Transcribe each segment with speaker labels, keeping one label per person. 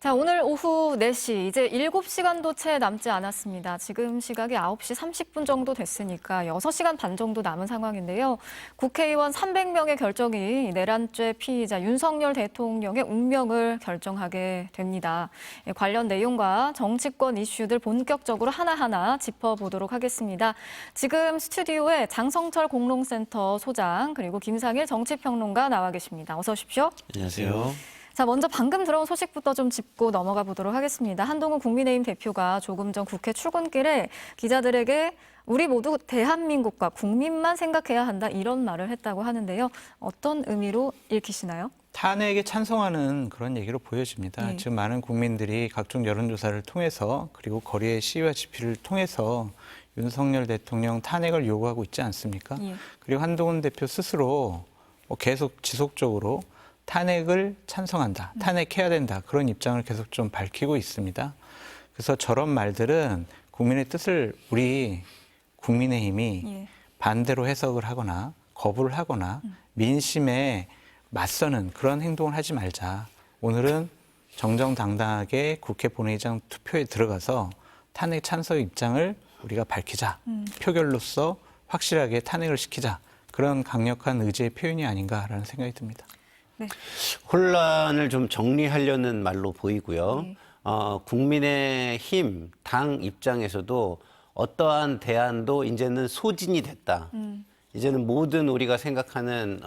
Speaker 1: 자, 오늘 오후 4시, 이제 7시간도 채 남지 않았습니다. 지금 시각이 9시 30분 정도 됐으니까 6시간 반 정도 남은 상황인데요. 국회의원 300명의 결정이 내란죄 피의자 윤석열 대통령의 운명을 결정하게 됩니다. 관련 내용과 정치권 이슈들 본격적으로 하나하나 짚어보도록 하겠습니다. 지금 스튜디오에 장성철 공론센터 소장 그리고 김상일 정치평론가 나와 계십니다. 어서 오십시오.
Speaker 2: 안녕하세요.
Speaker 1: 자, 먼저 방금 들어온 소식부터 좀 짚고 넘어가 보도록 하겠습니다. 한동훈 국민의힘 대표가 조금 전 국회 출근길에 기자들에게 우리 모두 대한민국과 국민만 생각해야 한다 이런 말을 했다고 하는데요. 어떤 의미로 읽히시나요?
Speaker 2: 탄핵에 찬성하는 그런 얘기로 보여집니다.
Speaker 1: 네.
Speaker 2: 지금 많은 국민들이 각종 여론조사를 통해서 그리고 거리의 시위와 집회를 통해서 윤석열 대통령 탄핵을 요구하고 있지 않습니까?
Speaker 1: 예.
Speaker 2: 그리고 한동훈 대표 스스로 계속 지속적으로 탄핵을 찬성한다, 탄핵해야 된다 그런 입장을 계속 좀 밝히고 있습니다. 그래서 저런 말들은 국민의 뜻을 우리 국민의힘이
Speaker 1: 예.
Speaker 2: 반대로 해석을 하거나 거부를 하거나 민심에 맞서는 그런 행동을 하지 말자. 오늘은 정정당당하게 국회 본회의장 투표에 들어가서 탄핵 찬성 입장을 우리가 밝히자. 표결로서 확실하게 탄핵을 시키자. 그런 강력한 의지의 표현이 아닌가라는 생각이 듭니다.
Speaker 1: 네.
Speaker 3: 혼란을 좀 정리하려는 말로 보이고요.
Speaker 1: 네.
Speaker 3: 국민의힘 당 입장에서도 어떠한 대안도 이제는 소진이 됐다. 이제는 모든 우리가 생각하는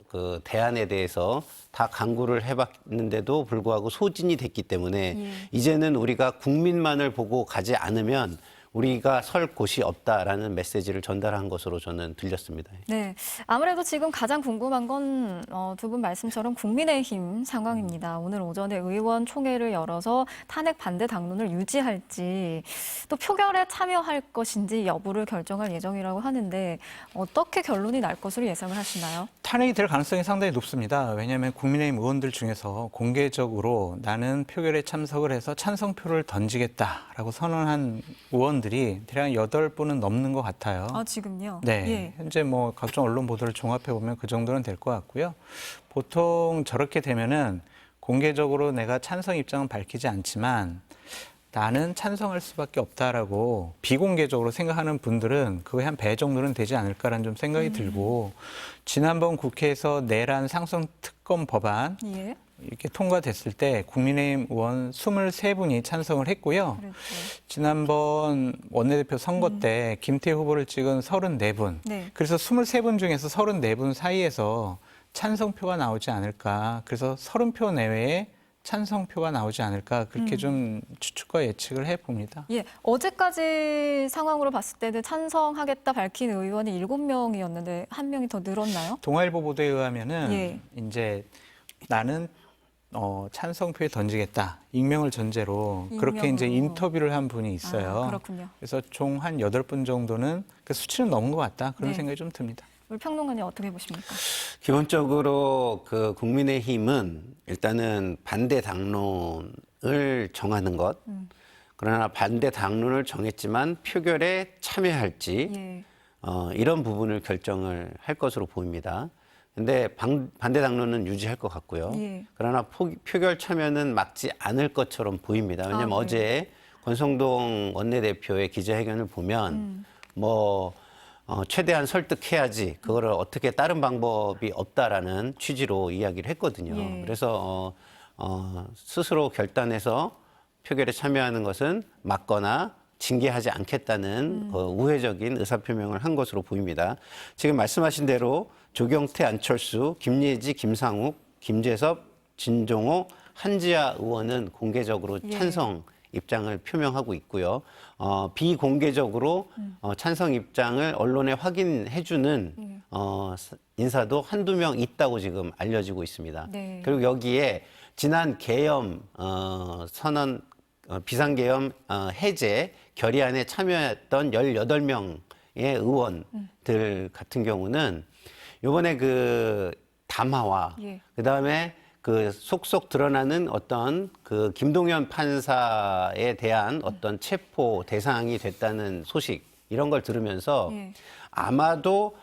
Speaker 3: 그 대안에 대해서 다 강구를 해봤는데도 불구하고 소진이 됐기 때문에 이제는 우리가 국민만을 보고 가지 않으면 우리가 설 곳이 없다라는 메시지를 전달한 것으로 저는 들렸습니다.
Speaker 1: 네, 아무래도 지금 가장 궁금한 건 두 분 말씀처럼 국민의힘 상황입니다. 오늘 오전에 의원총회를 열어서 탄핵 반대 당론을 유지할지 또 표결에 참여할 것인지 여부를 결정할 예정이라고 하는데 어떻게 결론이 날 것으로 예상을 하시나요?
Speaker 2: 탄핵이 될 가능성이 상당히 높습니다. 왜냐하면 국민의힘 의원들 중에서 공개적으로 나는 표결에 참석을 해서 찬성표를 던지겠다라고 선언한 의원들이 대략 8분은 넘는 것 같아요.
Speaker 1: 아, 지금요?
Speaker 2: 네,
Speaker 1: 예.
Speaker 2: 현재 뭐 각종 언론 보도를 종합해 보면 그 정도는 될 것 같고요. 보통 저렇게 되면은 공개적으로 내가 찬성 입장은 밝히지 않지만 나는 찬성할 수밖에 없다라고 비공개적으로 생각하는 분들은 그거의 한 배 정도는 되지 않을까라는 좀 생각이 들고 지난번 국회에서 내란 상습 특검 법안
Speaker 1: 예.
Speaker 2: 이렇게 통과됐을 때 국민의힘 의원 23분이 찬성을 했고요.
Speaker 1: 그렇죠.
Speaker 2: 지난번 원내대표 선거 때 김태희 후보를 찍은 34분.
Speaker 1: 네.
Speaker 2: 그래서 23분 중에서 34분 사이에서 찬성표가 나오지 않을까. 그래서 30표 내외에 찬성표가 나오지 않을까. 그렇게 좀 추측과 예측을 해봅니다.
Speaker 1: 예, 어제까지 상황으로 봤을 때는 찬성하겠다 밝힌 의원이 7명이었는데 한 명이 더 늘었나요?
Speaker 2: 동아일보 보도에 의하면은
Speaker 1: 예.
Speaker 2: 이제 나는 찬성표에 던지겠다. 익명을 전제로 그렇게 이제
Speaker 1: 익명으로.
Speaker 2: 인터뷰를 한 분이 있어요.
Speaker 1: 아, 그렇군요.
Speaker 2: 그래서 총 한 8분 정도는 그 수치는 넘은 것 같다. 그런
Speaker 1: 네.
Speaker 2: 생각이 좀 듭니다.
Speaker 1: 우리 평론가님 어떻게 보십니까?
Speaker 3: 기본적으로 그 국민의힘은 일단은 반대 당론을 정하는 것. 그러나 반대 당론을 정했지만 표결에 참여할지
Speaker 1: 예.
Speaker 3: 이런 부분을 결정을 할 것으로 보입니다. 근데 반대 당론은 유지할 것 같고요.
Speaker 1: 예.
Speaker 3: 그러나 표결 참여는 막지 않을 것처럼 보입니다. 왜냐하면
Speaker 1: 아, 그래요?
Speaker 3: 어제 권성동 원내대표의 기자회견을 보면 최대한 설득해야지 그거를 어떻게 다른 방법이 없다라는 취지로 이야기를 했거든요.
Speaker 1: 예.
Speaker 3: 그래서 스스로 결단해서 표결에 참여하는 것은 막거나 징계하지 않겠다는 우회적인 의사표명을 한 것으로 보입니다. 지금 말씀하신 대로 조경태, 안철수, 김예지, 김상욱, 김재섭, 진종호, 한지아 의원은 공개적으로
Speaker 1: 예.
Speaker 3: 찬성 입장을 표명하고 있고요. 비공개적으로 찬성 입장을 언론에 확인해주는 인사도 한두 명 있다고 지금 알려지고 있습니다.
Speaker 1: 네.
Speaker 3: 그리고 여기에 지난 계엄 선언 비상계엄 해제 결의안에 참여했던 18명의 의원들 같은 경우는 이번에 그 담화와
Speaker 1: 예.
Speaker 3: 그다음에 그 속속 드러나는 어떤 그 김동연 판사에 대한 어떤 체포 대상이 됐다는 소식 이런 걸 들으면서
Speaker 1: 예.
Speaker 3: 아마도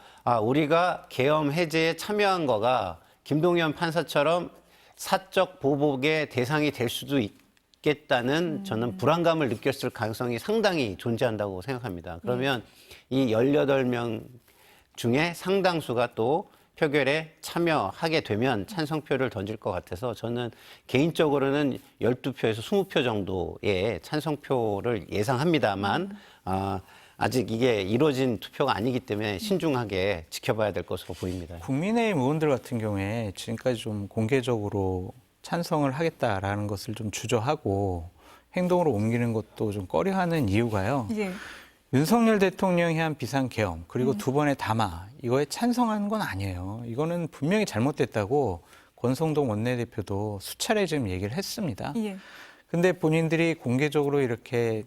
Speaker 3: 우리가 계엄 해제에 참여한 거가 김동연 판사처럼 사적 보복의 대상이 될 수도 있겠다는 저는 불안감을 느꼈을 가능성이 상당히 존재한다고 생각합니다. 그러면 이 18명 중에 상당수가 또 표결에 참여하게 되면 찬성표를 던질 것 같아서 저는 개인적으로는 12표에서 20표 정도의 찬성표를 예상합니다만 아직 이게 이루어진 투표가 아니기 때문에 신중하게 지켜봐야 될 것으로 보입니다.
Speaker 2: 국민의힘 의원들 같은 경우에 지금까지 좀 공개적으로 찬성을 하겠다라는 것을 좀 주저하고 행동으로 옮기는 것도 좀 꺼려하는 이유가요.
Speaker 1: 예.
Speaker 2: 윤석열 대통령이 한 비상계엄 그리고 두 번의 담화 이거에 찬성하는 건 아니에요. 이거는 분명히 잘못됐다고 권성동 원내대표도 수차례 지금 얘기를 했습니다.
Speaker 1: 예.
Speaker 2: 근데 본인들이 공개적으로 이렇게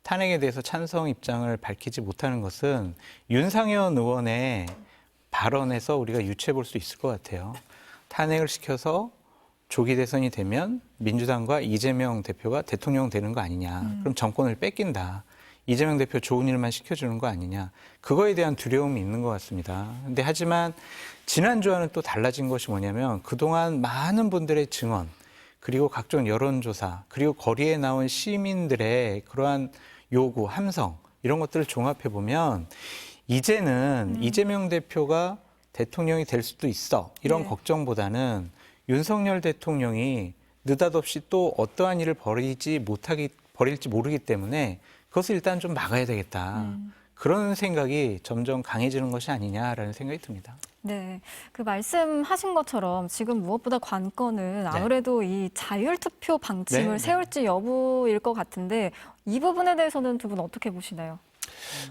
Speaker 2: 탄핵에 대해서 찬성 입장을 밝히지 못하는 것은 윤상현 의원의 발언에서 우리가 유추해 볼 수 있을 것 같아요. 탄핵을 시켜서 조기 대선이 되면 민주당과 이재명 대표가 대통령 되는 거 아니냐. 그럼 정권을 뺏긴다. 이재명 대표 좋은 일만 시켜주는 거 아니냐. 그거에 대한 두려움이 있는 것 같습니다. 근데 하지만 지난주와는 또 달라진 것이 뭐냐면 그동안 많은 분들의 증언 그리고 각종 여론조사 그리고 거리에 나온 시민들의 그러한 요구, 함성 이런 것들을 종합해 보면 이제는 이재명 대표가 대통령이 될 수도 있어 이런
Speaker 1: 네.
Speaker 2: 걱정보다는 윤석열 대통령이 느닷없이 또 어떠한 일을 벌일지 모르기 때문에 그것을 일단 좀 막아야 되겠다. 그런 생각이 점점 강해지는 것이 아니냐라는 생각이 듭니다.
Speaker 1: 네, 그 말씀하신 것처럼 지금 무엇보다 관건은 아무래도 이 자율투표 방침을
Speaker 2: 네.
Speaker 1: 세울지 여부일 것 같은데 이 부분에 대해서는 두 분 어떻게 보시나요?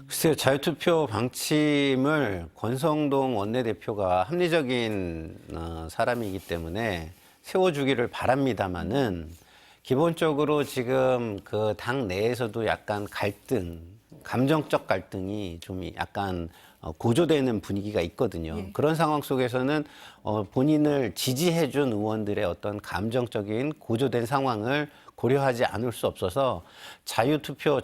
Speaker 3: 글쎄요, 자유투표 방침을 권성동 원내대표가 합리적인 사람이기 때문에 세워주기를 바랍니다마는 기본적으로 지금 그 당 내에서도 약간 감정적 갈등이 좀 약간 고조되는 분위기가 있거든요.
Speaker 1: 예.
Speaker 3: 그런 상황 속에서는 본인을 지지해준 의원들의 어떤 감정적인 고조된 상황을 고려하지 않을 수 없어서 자율투표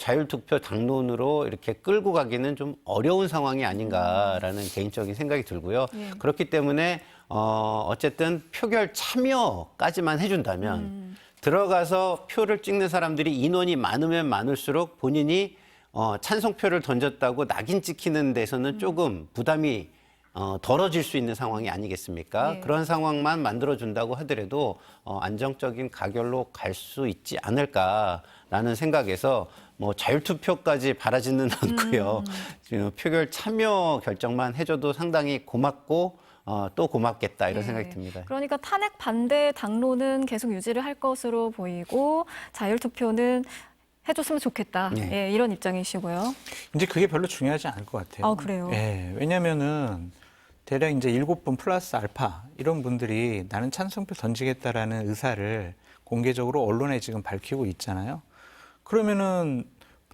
Speaker 3: 당론으로 이렇게 끌고 가기는 좀 어려운 상황이 아닌가라는 개인적인 생각이 들고요.
Speaker 1: 예.
Speaker 3: 그렇기 때문에 어쨌든 표결 참여까지만 해준다면 들어가서 표를 찍는 사람들이 인원이 많으면 많을수록 본인이 찬성표를 던졌다고 낙인 찍히는 데서는 조금 부담이 덜어질 수 있는 상황이 아니겠습니까?
Speaker 1: 예.
Speaker 3: 그런 상황만 만들어준다고 하더라도 안정적인 가결로 갈 수 있지 않을까라는 생각에서 뭐 자율투표까지 바라지는 않고요. 지금 표결 참여 결정만 해줘도 상당히 고맙고 또 고맙겠다 이런
Speaker 1: 예.
Speaker 3: 생각이 듭니다.
Speaker 1: 그러니까 탄핵 반대 당론은 계속 유지를 할 것으로 보이고 자율투표는 해줬으면 좋겠다.
Speaker 3: 네.
Speaker 1: 예, 이런 입장이시고요.
Speaker 2: 이제 그게 별로 중요하지 않을 것 같아요.
Speaker 1: 아, 그래요?
Speaker 2: 예, 왜냐면은 대략 이제 7분 플러스 알파 이런 분들이 나는 찬성표 던지겠다라는 의사를 공개적으로 언론에 지금 밝히고 있잖아요. 그러면은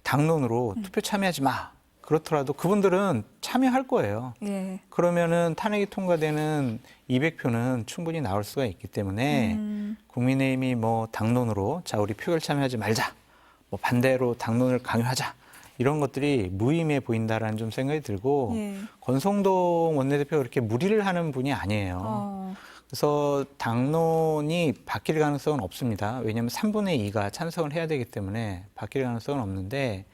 Speaker 2: 당론으로 투표 참여하지 마. 그렇더라도 그분들은 참여할 거예요.
Speaker 1: 예.
Speaker 2: 그러면은 탄핵이 통과되는 200표는 충분히 나올 수가 있기 때문에 국민의힘이 뭐 당론으로 자 우리 표결 참여하지 말자. 뭐 반대로 당론을 강요하자. 이런 것들이 무의미해 보인다라는 좀 생각이 들고
Speaker 1: 예.
Speaker 2: 권성동 원내대표가 그렇게 무리를 하는 분이 아니에요. 그래서 당론이 바뀔 가능성은 없습니다. 왜냐하면 3분의 2가 찬성을 해야 되기 때문에 바뀔 가능성은 없는데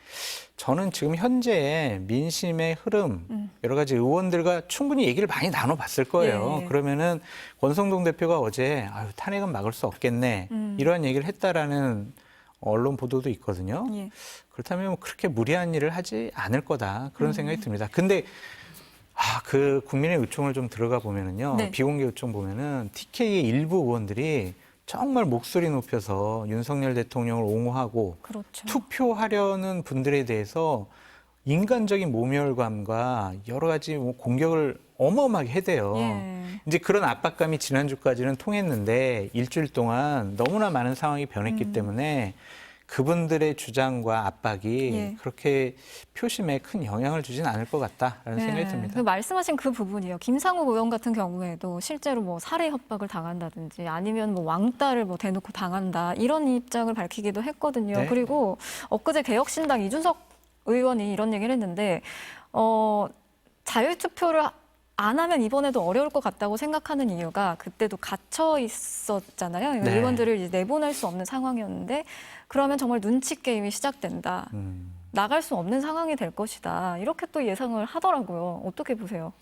Speaker 2: 저는 지금 현재의 민심의 흐름 여러 가지 의원들과 충분히 얘기를 많이 나눠봤을 거예요.
Speaker 1: 예.
Speaker 2: 그러면은 권성동 대표가 어제 아유, 탄핵은 막을 수 없겠네 이러한 얘기를 했다라는 언론 보도도 있거든요.
Speaker 1: 예.
Speaker 2: 그렇다면 뭐 그렇게 무리한 일을 하지 않을 거다 그런 생각이 듭니다. 근데 그 국민의 요청을 좀 들어가 보면은요.
Speaker 1: 네.
Speaker 2: 비공개 요청 보면은 TK의 일부 의원들이 정말 목소리 높여서 윤석열 대통령을 옹호하고
Speaker 1: 그렇죠.
Speaker 2: 투표하려는 분들에 대해서 인간적인 모멸감과 여러 가지 뭐 공격을 어마어마하게 해대요.
Speaker 1: 예.
Speaker 2: 이제 그런 압박감이 지난주까지는 통했는데 일주일 동안 너무나 많은 상황이 변했기 때문에 그분들의 주장과 압박이
Speaker 1: 예.
Speaker 2: 그렇게 표심에 큰 영향을 주진 않을 것 같다라는 생각이 듭니다.
Speaker 1: 그 말씀하신 그 부분이요. 김상욱 의원 같은 경우에도 실제로 뭐 살해 협박을 당한다든지 아니면 뭐 왕따를 뭐 대놓고 당한다 이런 입장을 밝히기도 했거든요.
Speaker 2: 네.
Speaker 1: 그리고 엊그제 개혁신당 이준석 의원이 이런 얘기를 했는데 자율투표를 안 하면 이번에도 어려울 것 같다고 생각하는 이유가 그때도 갇혀 있었잖아요.
Speaker 2: 네.
Speaker 1: 의원들을 이제 내보낼 수 없는 상황이었는데 그러면 정말 눈치 게임이 시작된다. 나갈 수 없는 상황이 될 것이다. 이렇게 또 예상을 하더라고요. 어떻게 보세요?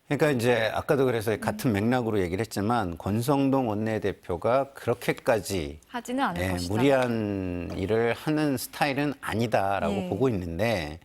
Speaker 3: 그러니까 이제 아까도 그래서 같은 맥락으로 얘기를 했지만 권성동 원내대표가 그렇게까지
Speaker 1: 하지는 않을 것이다.
Speaker 3: 무리한 일을 하는 스타일은 아니다라고
Speaker 1: 예.
Speaker 3: 보고 있는데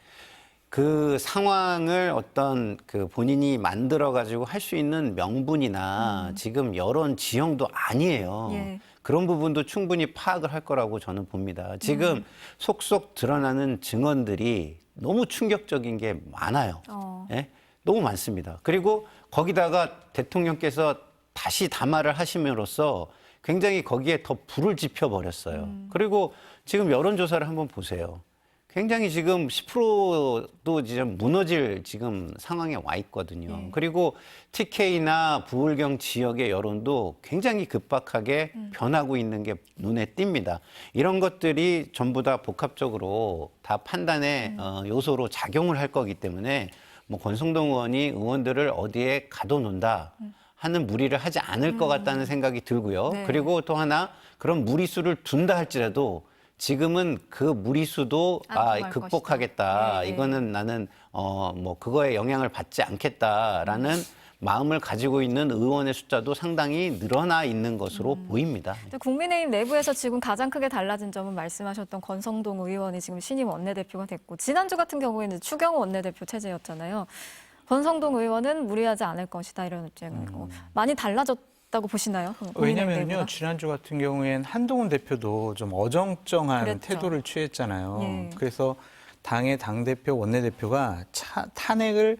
Speaker 3: 그 상황을 어떤 그 본인이 만들어 가지고 할 수 있는 명분이나 지금 여론 지형도 아니에요.
Speaker 1: 예.
Speaker 3: 그런 부분도 충분히 파악을 할 거라고 저는 봅니다. 지금 속속 드러나는 증언들이 너무 충격적인 게 많아요. 예? 너무 많습니다. 그리고 거기다가 대통령께서 다시 담화를 하심으로써 굉장히 거기에 더 불을 지펴버렸어요. 그리고 지금 여론조사를 한번 보세요. 굉장히 지금 10%도 지금 무너질 지금 상황에 와 있거든요. 그리고 TK나 부울경 지역의 여론도 굉장히 급박하게 변하고 있는 게 눈에 띕니다. 이런 것들이 전부 다 복합적으로 다 판단의 요소로 작용을 할 거기 때문에 뭐 권성동 의원이 의원들을 어디에 가둬놓는다 하는 무리를 하지 않을 것 같다는 생각이 들고요.
Speaker 1: 네.
Speaker 3: 그리고 또 하나 그런 무리수를 둔다 할지라도 지금은 그 무리수도
Speaker 1: 안 통할
Speaker 3: 극복하겠다.
Speaker 1: 것이다. 네.
Speaker 3: 이거는 나는 뭐 그거에 영향을 받지 않겠다라는 마음을 가지고 있는 의원의 숫자도 상당히 늘어나 있는 것으로 보입니다.
Speaker 1: 근데 국민의힘 내부에서 지금 가장 크게 달라진 점은 말씀하셨던 권성동 의원이 지금 신임 원내대표가 됐고 지난주 같은 경우에는 추경호 원내대표 체제였잖아요. 권성동 의원은 무리하지 않을 것이다 이런 입장이고 많이 달라졌다고 보시나요? 국민의힘
Speaker 2: 왜냐면요,
Speaker 1: 내부가?
Speaker 2: 지난주 같은 경우엔 한동훈 대표도 좀 어정쩡한
Speaker 1: 그랬죠.
Speaker 2: 태도를 취했잖아요.
Speaker 1: 예.
Speaker 2: 그래서 당의 당대표, 원내대표가 탄핵을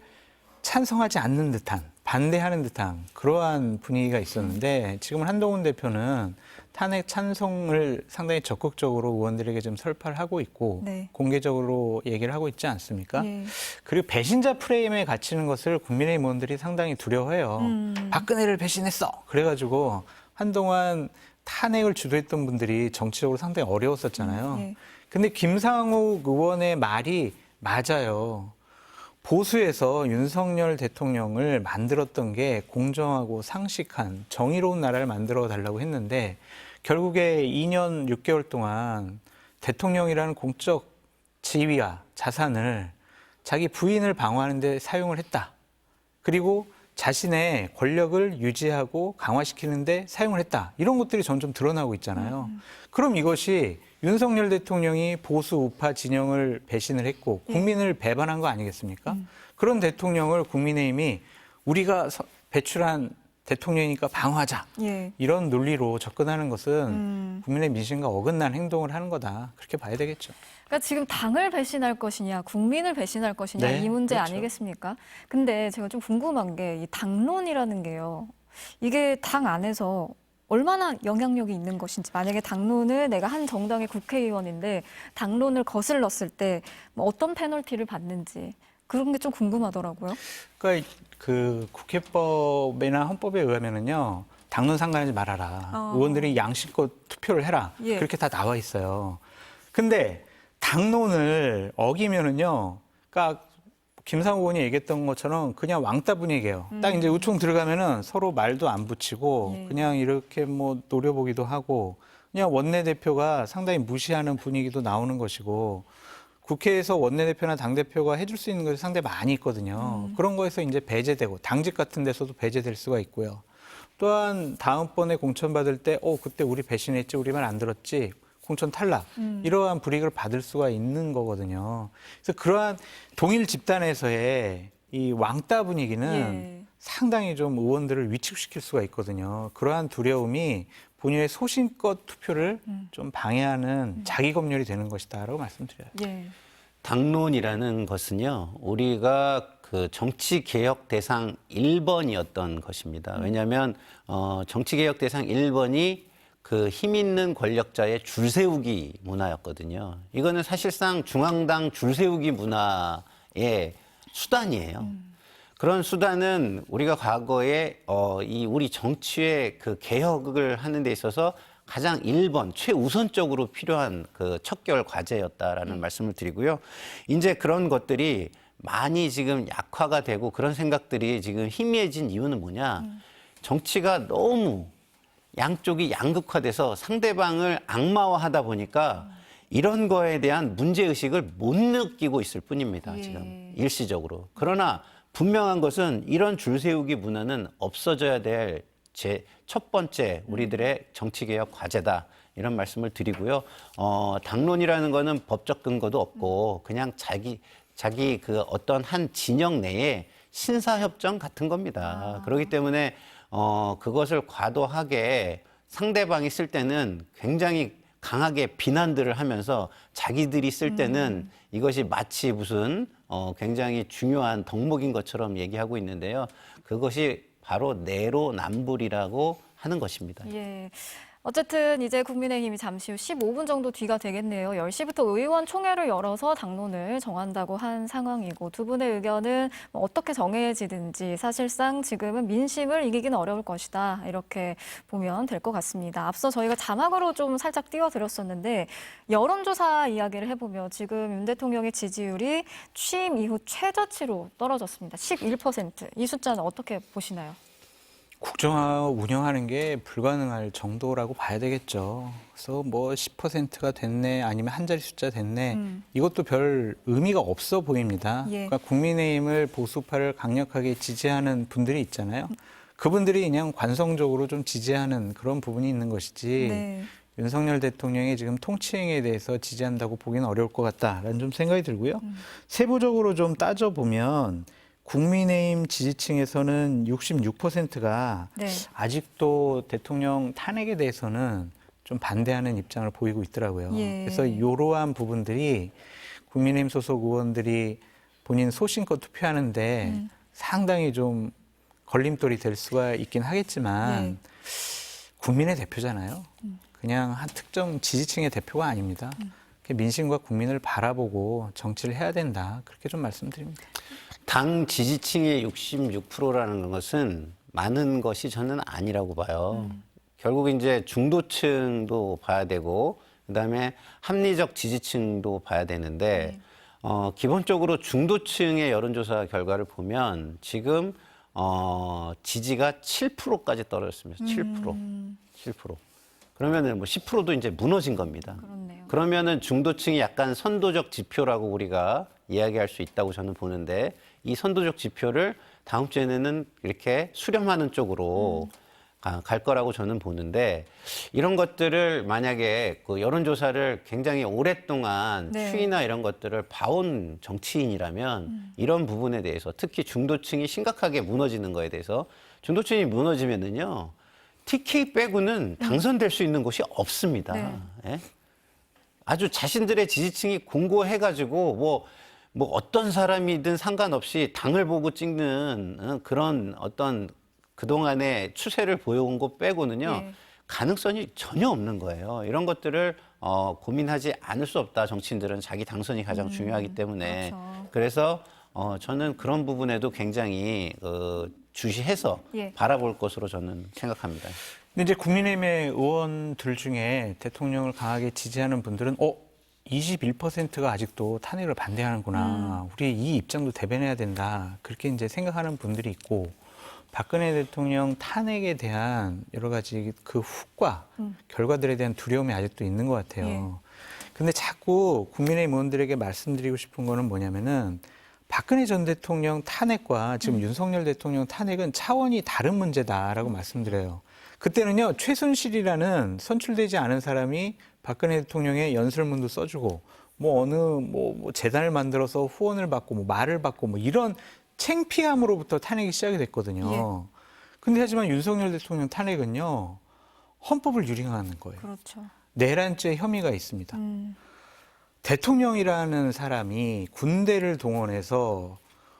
Speaker 2: 찬성하지 않는 듯한, 반대하는 듯한 그러한 분위기가 있었는데 지금은 한동훈 대표는 탄핵 찬성을 상당히 적극적으로 의원들에게 좀 설파를 하고 있고
Speaker 1: 네.
Speaker 2: 공개적으로 얘기를 하고 있지 않습니까?
Speaker 1: 예.
Speaker 2: 그리고 배신자 프레임에 갇히는 것을 국민의힘 의원들이 상당히 두려워해요. 박근혜를 배신했어. 그래가지고 한동안 탄핵을 주도했던 분들이 정치적으로 상당히 어려웠었잖아요.
Speaker 1: 예.
Speaker 2: 근데 김상욱 의원의 말이 맞아요. 보수에서 윤석열 대통령을 만들었던 게 공정하고 상식한 정의로운 나라를 만들어 달라고 했는데 결국에 2년 6개월 동안 대통령이라는 공적 지위와 자산을 자기 부인을 방어하는 데 사용을 했다. 그리고 자신의 권력을 유지하고 강화시키는 데 사용을 했다. 이런 것들이 점점 드러나고 있잖아요. 그럼 이것이 윤석열 대통령이 보수 우파 진영을 배신을 했고 국민을 배반한 거 아니겠습니까? 그런 대통령을 국민의힘이 우리가 배출한 대통령이니까 방어하자.
Speaker 1: 예.
Speaker 2: 이런 논리로 접근하는 것은 국민의 민심과 어긋난 행동을 하는 거다. 그렇게 봐야 되겠죠.
Speaker 1: 그러니까 지금 당을 배신할 것이냐, 국민을 배신할 것이냐
Speaker 2: 네,
Speaker 1: 이 문제
Speaker 2: 그렇죠.
Speaker 1: 아니겠습니까? 근데 제가 좀 궁금한 게 이 당론이라는 게요. 이게 당 안에서 얼마나 영향력이 있는 것인지 만약에 당론을 내가 한 정당의 국회의원인데 당론을 거슬렀을 때 뭐 어떤 페널티를 받는지 그런 게 좀 궁금하더라고요.
Speaker 2: 그러니까 그 국회법이나 헌법에 의하면은요. 당론 상관하지 말아라. 의원들이 양심껏 투표를 해라.
Speaker 1: 예.
Speaker 2: 그렇게 다 나와 있어요. 근데 당론을 어기면은요. 그러니까 김상우 의원이 얘기했던 것처럼 그냥 왕따 분위기예요. 딱 이제 우총 들어가면은 서로 말도 안 붙이고
Speaker 1: 예.
Speaker 2: 그냥 이렇게 뭐 노려보기도 하고 그냥 원내대표가 상당히 무시하는 분위기도 나오는 것이고 국회에서 원내대표나 당대표가 해줄 수 있는 것이 상당히 많이 있거든요. 그런 거에서 이제 배제되고 당직 같은 데서도 배제될 수가 있고요. 또한 다음번에 공천받을 때 그때 우리 배신했지, 우리 말 안 들었지, 공천 탈락. 이러한 불이익을 받을 수가 있는 거거든요. 그래서 그러한 동일 집단에서의 이 왕따 분위기는
Speaker 1: 예.
Speaker 2: 상당히 좀 의원들을 위축시킬 수가 있거든요. 그러한 두려움이 본인의 소신껏 투표를 좀 방해하는 자기 검열이 되는 것이다라고 말씀드려요.
Speaker 1: 예.
Speaker 3: 당론이라는 것은요, 우리가 그 정치개혁 대상 1번이었던 것입니다. 왜냐하면 정치개혁 대상 1번이 그 힘 있는 권력자의 줄세우기 문화였거든요. 이거는 사실상 중앙당 줄세우기 문화의 수단이에요. 그런 수단은 우리가 과거에 이 우리 정치의 그 개혁을 하는 데 있어서 가장 1번 최우선적으로 필요한 그 척결 과제였다라는 말씀을 드리고요. 이제 그런 것들이 많이 지금 약화가 되고 그런 생각들이 지금 희미해진 이유는 뭐냐? 정치가 너무 양쪽이 양극화돼서 상대방을 악마화하다 보니까 이런 거에 대한 문제의식을 못 느끼고 있을 뿐입니다.
Speaker 1: 예.
Speaker 3: 지금 일시적으로. 그러나 분명한 것은 이런 줄세우기 문화는 없어져야 될 첫 번째 우리들의 정치개혁 과제다. 이런 말씀을 드리고요. 당론이라는 거는 법적 근거도 없고 그냥 자기 그 어떤 한 진영 내에 신사협정 같은 겁니다. 그렇기 때문에 그것을 과도하게 상대방이 쓸 때는 굉장히 강하게 비난들을 하면서 자기들이 쓸 때는 이것이 마치 무슨 굉장히 중요한 덕목인 것처럼 얘기하고 있는데요. 그것이 바로 내로남불이라고 하는 것입니다.
Speaker 1: 예. 어쨌든 이제 국민의힘이 잠시 후 15분 정도 뒤가 되겠네요. 10시부터 의원총회를 열어서 당론을 정한다고 한 상황이고 두 분의 의견은 어떻게 정해지든지 사실상 지금은 민심을 이기기는 어려울 것이다. 이렇게 보면 될 것 같습니다. 앞서 저희가 자막으로 좀 살짝 띄워드렸었는데 여론조사 이야기를 해보면 지금 윤 대통령의 지지율이 취임 이후 최저치로 떨어졌습니다. 11%. 이 숫자는 어떻게 보시나요?
Speaker 2: 국정화 운영하는 게 불가능할 정도라고 봐야 되겠죠. 그래서 뭐 10%가 됐네, 아니면 한 자리 숫자 됐네, 이것도 별 의미가 없어 보입니다.
Speaker 1: 예.
Speaker 2: 그러니까 국민의힘을 보수파를 강력하게 지지하는 분들이 있잖아요. 그분들이 그냥 관성적으로 좀 지지하는 그런 부분이 있는 것이지.
Speaker 1: 네.
Speaker 2: 윤석열 대통령이 지금 통치행위에 대해서 지지한다고 보기는 어려울 것 같다라는 좀 생각이 들고요. 세부적으로 좀 따져보면 국민의힘 지지층에서는 66%가
Speaker 1: 네.
Speaker 2: 아직도 대통령 탄핵에 대해서는 좀 반대하는 입장을 보이고 있더라고요.
Speaker 1: 예.
Speaker 2: 그래서 이러한 부분들이 국민의힘 소속 의원들이 본인 소신껏 투표하는데 상당히 좀 걸림돌이 될 수가 있긴 하겠지만 국민의 대표잖아요. 그냥 한 특정 지지층의 대표가 아닙니다. 민심과 국민을 바라보고 정치를 해야 된다. 그렇게 좀 말씀드립니다.
Speaker 3: 당 지지층의 66%라는 것은 많은 것이 저는 아니라고 봐요. 결국 이제 중도층도 봐야 되고 그다음에 합리적 지지층도 봐야 되는데 기본적으로 중도층의 여론조사 결과를 보면 지금 지지가 7%까지 떨어졌습니다. 7%. 7%. 그러면은 뭐 10%도 이제 무너진 겁니다.
Speaker 1: 그렇네요.
Speaker 3: 그러면은 중도층이 약간 선도적 지표라고 우리가 이야기할 수 있다고 저는 보는데 이 선도적 지표를 다음 주에는 이렇게 수렴하는 쪽으로 갈 거라고 저는 보는데 이런 것들을 만약에 그 여론조사를 굉장히 오랫동안
Speaker 1: 네.
Speaker 3: 추이나 이런 것들을 봐온 정치인이라면 이런 부분에 대해서 특히 중도층이 심각하게 무너지는 거에 대해서 중도층이 무너지면은요 TK 빼고는 당선될 수 있는 곳이 없습니다.
Speaker 1: 네.
Speaker 3: 예? 아주 자신들의 지지층이 공고해가지고 뭐 어떤 사람이든 상관없이 당을 보고 찍는 그런 어떤 그동안의 추세를 보여온 것 빼고는요.
Speaker 1: 예.
Speaker 3: 가능성이 전혀 없는 거예요. 이런 것들을 고민하지 않을 수 없다. 정치인들은 자기 당선이 가장 중요하기 때문에.
Speaker 1: 그렇죠.
Speaker 3: 그래서 저는 그런 부분에도 굉장히 주시해서
Speaker 1: 예.
Speaker 3: 바라볼 것으로 저는 생각합니다.
Speaker 2: 근데 이제 국민의힘의 의원들 중에 대통령을 강하게 지지하는 분들은 21%가 아직도 탄핵을 반대하는구나. 우리 이 입장도 대변해야 된다. 그렇게 이제 생각하는 분들이 있고 박근혜 대통령 탄핵에 대한 여러 가지 그 후과 결과들에 대한 두려움이 아직도 있는 것 같아요. 근데 자꾸 국민의힘 의원들에게 말씀드리고 싶은 거는 뭐냐면은 박근혜 전 대통령 탄핵과 지금 윤석열 대통령 탄핵은 차원이 다른 문제다라고 말씀드려요. 그때는요, 최순실이라는 선출되지 않은 사람이 박근혜 대통령의 연설문도 써주고, 뭐 재단을 만들어서 후원을 받고, 말을 받고, 이런 창피함으로부터 탄핵이 시작이 됐거든요. 근데 하지만 윤석열 대통령 탄핵은요, 헌법을 유린하는 거예요.
Speaker 1: 그렇죠.
Speaker 2: 내란죄 혐의가 있습니다. 대통령이라는 사람이 군대를 동원해서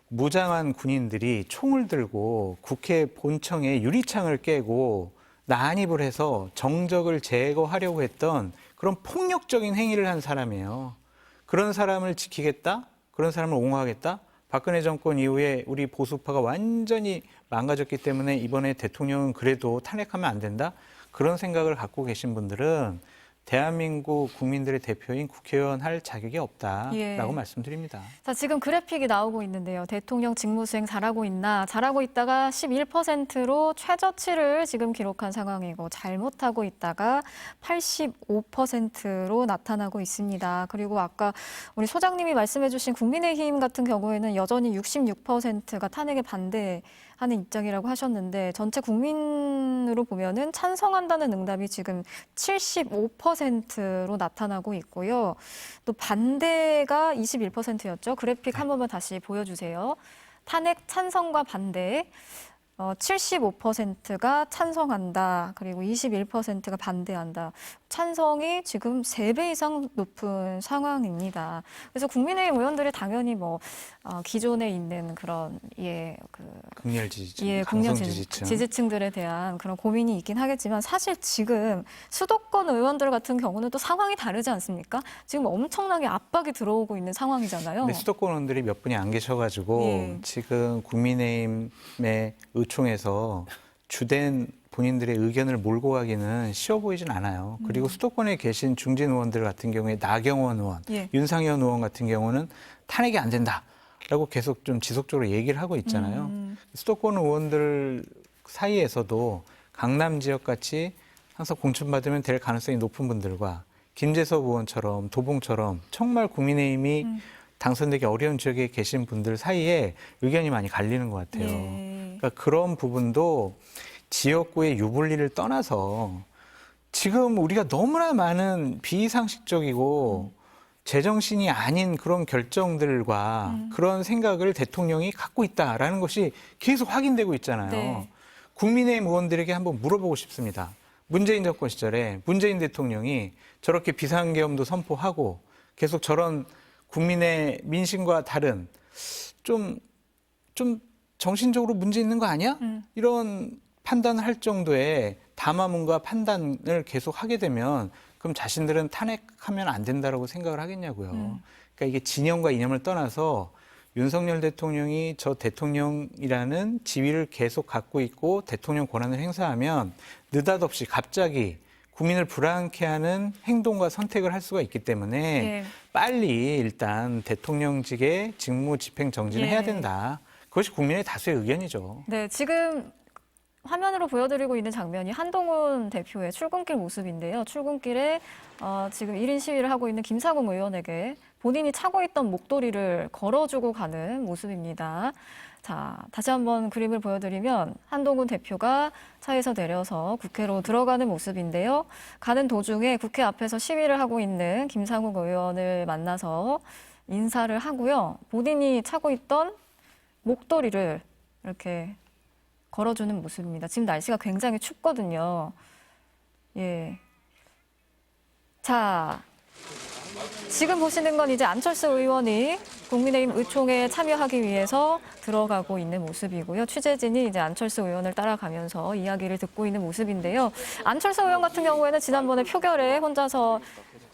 Speaker 2: 무장한 군인들이 총을 들고 국회 본청에 유리창을 깨고 난입을 해서 정적을 제거하려고 했던 그런 폭력적인 행위를 한 사람이에요. 그런 사람을 지키겠다? 그런 사람을 옹호하겠다? 박근혜 정권 이후에 우리 보수파가 완전히 망가졌기 때문에 이번에 대통령은 그래도 탄핵하면 안 된다? 그런 생각을 갖고 계신 분들은 대한민국 국민들의 대표인 국회의원 할 자격이 없다라고
Speaker 1: 예.
Speaker 2: 말씀드립니다.
Speaker 1: 자, 지금 그래픽이 나오고 있는데요. 대통령 직무 수행 잘하고 있나? 잘하고 있다가 11%로 최저치를 지금 기록한 상황이고 잘못하고 있다가 85%로 나타나고 있습니다. 그리고 아까 우리 소장님이 말씀해 주신 국민의힘 같은 경우에는 여전히 66%가 탄핵에 반대하는 입장이라고 하셨는데 전체 국민으로 보면은 찬성한다는 응답이 지금 75%로 나타나고 있고요. 또 반대가 21%였죠. 그래픽 한 번만 다시 보여주세요. 탄핵 찬성과 반대 75%가 찬성한다. 그리고 21%가 반대한다. 찬성이 지금 3배 이상 높은 상황입니다. 그래서 국민의힘 의원들이 당연히 기존에 있는 그런
Speaker 2: 극렬 지지층,
Speaker 1: 예,
Speaker 2: 강성
Speaker 1: 국년
Speaker 2: 지지층.
Speaker 1: 지지층들에 대한 그런 고민이 있긴 하겠지만 사실 지금 수도권 의원들 같은 경우는 또 상황이 다르지 않습니까? 지금 엄청나게 압박이 들어오고 있는 상황이잖아요.
Speaker 2: 근데 수도권 의원들이 몇 분이 안 계셔가지고
Speaker 1: 예.
Speaker 2: 지금 국민의힘의 의총에서 주된 본인들의 의견을 몰고 가기는 쉬워 보이진 않아요. 그리고 수도권에 계신 중진 의원들 같은 경우에 나경원 의원,
Speaker 1: 예.
Speaker 2: 윤상현 의원 같은 경우는 탄핵이 안 된다라고 계속 좀 지속적으로 얘기를 하고 있잖아요. 수도권 의원들 사이에서도 강남 지역 같이 항상 공천받으면 될 가능성이 높은 분들과 김재섭 의원처럼 도봉처럼 정말 국민의힘이 당선되기 어려운 지역에 계신 분들 사이에 의견이 많이 갈리는 것 같아요.
Speaker 1: 예.
Speaker 2: 그러니까 그런 부분도 지역구의 유불리를 떠나서 지금 우리가 너무나 많은 비상식적이고 제정신이 아닌 그런 결정들과 그런 생각을 대통령이 갖고 있다라는 것이 계속 확인되고 있잖아요.
Speaker 1: 네.
Speaker 2: 국민의힘 의원들에게 한번 물어보고 싶습니다. 문재인 정권 시절에 문재인 대통령이 저렇게 비상계엄도 선포하고 계속 저런 국민의 민심과 다른 좀 정신적으로 문제 있는 거 아니야? 이런 판단을 할 정도의 담화문과 판단을 계속 하게 되면 그럼 자신들은 탄핵하면 안 된다라고 생각을 하겠냐고요. 그러니까 이게 진영과 이념을 떠나서 윤석열 대통령이 저 대통령이라는 지위를 계속 갖고 있고 대통령 권한을 행사하면 느닷없이 갑자기 국민을 불안케 하는 행동과 선택을 할 수가 있기 때문에
Speaker 1: 예.
Speaker 2: 빨리 일단 대통령직의 직무 집행 정지는
Speaker 1: 예.
Speaker 2: 해야 된다. 그것이 국민의 다수의 의견이죠.
Speaker 1: 네, 지금 화면으로 보여드리고 있는 장면이 한동훈 대표의 출근길 모습인데요. 출근길에 지금 1인 시위를 하고 있는 김사공 의원에게 본인이 차고 있던 목도리를 걸어주고 가는 모습입니다. 자, 다시 한번 그림을 보여드리면 한동훈 대표가 차에서 내려서 국회로 들어가는 모습인데요. 가는 도중에 국회 앞에서 시위를 하고 있는 김상욱 의원을 만나서 인사를 하고요. 본인이 차고 있던 목도리를 이렇게 걸어주는 모습입니다. 지금 날씨가 굉장히 춥거든요. 예. 자, 지금 보시는 건 이제 안철수 의원이 국민의힘 의총에 참여하기 위해서 들어가고 있는 모습이고요. 취재진이 이제 안철수 의원을 따라가면서 이야기를 듣고 있는 모습인데요. 안철수 의원 같은 경우에는 지난번에 표결에 혼자서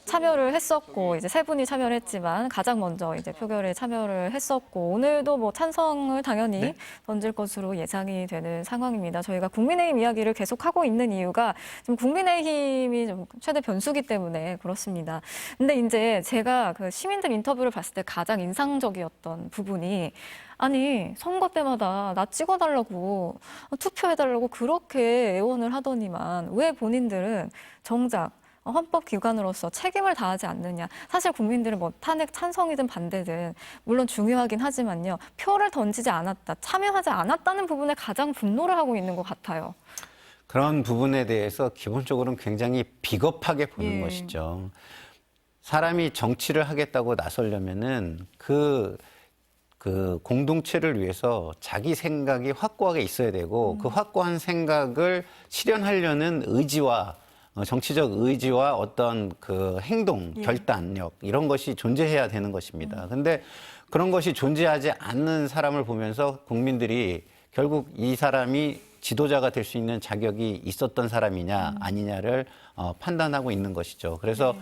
Speaker 1: 참여를 했었고 이제 세 분이 참여를 했지만 가장 먼저 이제 표결에 참여를 했었고 오늘도 찬성을 당연히
Speaker 2: 네.
Speaker 1: 던질 것으로 예상이 되는 상황입니다. 저희가 국민의힘 이야기를 계속 하고 있는 이유가 지금 국민의힘이 좀 최대 변수기 때문에 그렇습니다. 근데 이제 제가 그 시민들 인터뷰를 봤을 때 가장 인상적이었던 부분이 아니 선거 때마다 나 찍어달라고 투표해달라고 그렇게 애원을 하더니만 왜 본인들은 정작 헌법기관으로서 책임을 다하지 않느냐. 사실 국민들은 탄핵 찬성이든 반대든 물론 중요하긴 하지만요. 표를 던지지 않았다, 참여하지 않았다는 부분에 가장 분노를 하고 있는 것 같아요.
Speaker 3: 그런 부분에 대해서 기본적으로는 굉장히 비겁하게 보는
Speaker 1: 예.
Speaker 3: 것이죠. 사람이 정치를 하겠다고 나서려면은 그 공동체를 위해서 자기 생각이 확고하게 있어야 되고 그 확고한 생각을 실현하려는 의지와 정치적 의지와 어떤 그 행동, 결단력 이런 것이 존재해야 되는 것입니다. 근데 그런 것이 존재하지 않는 사람을 보면서 국민들이 결국 이 사람이 지도자가 될 수 있는 자격이 있었던 사람이냐 아니냐를 판단하고 있는 것이죠. 그래서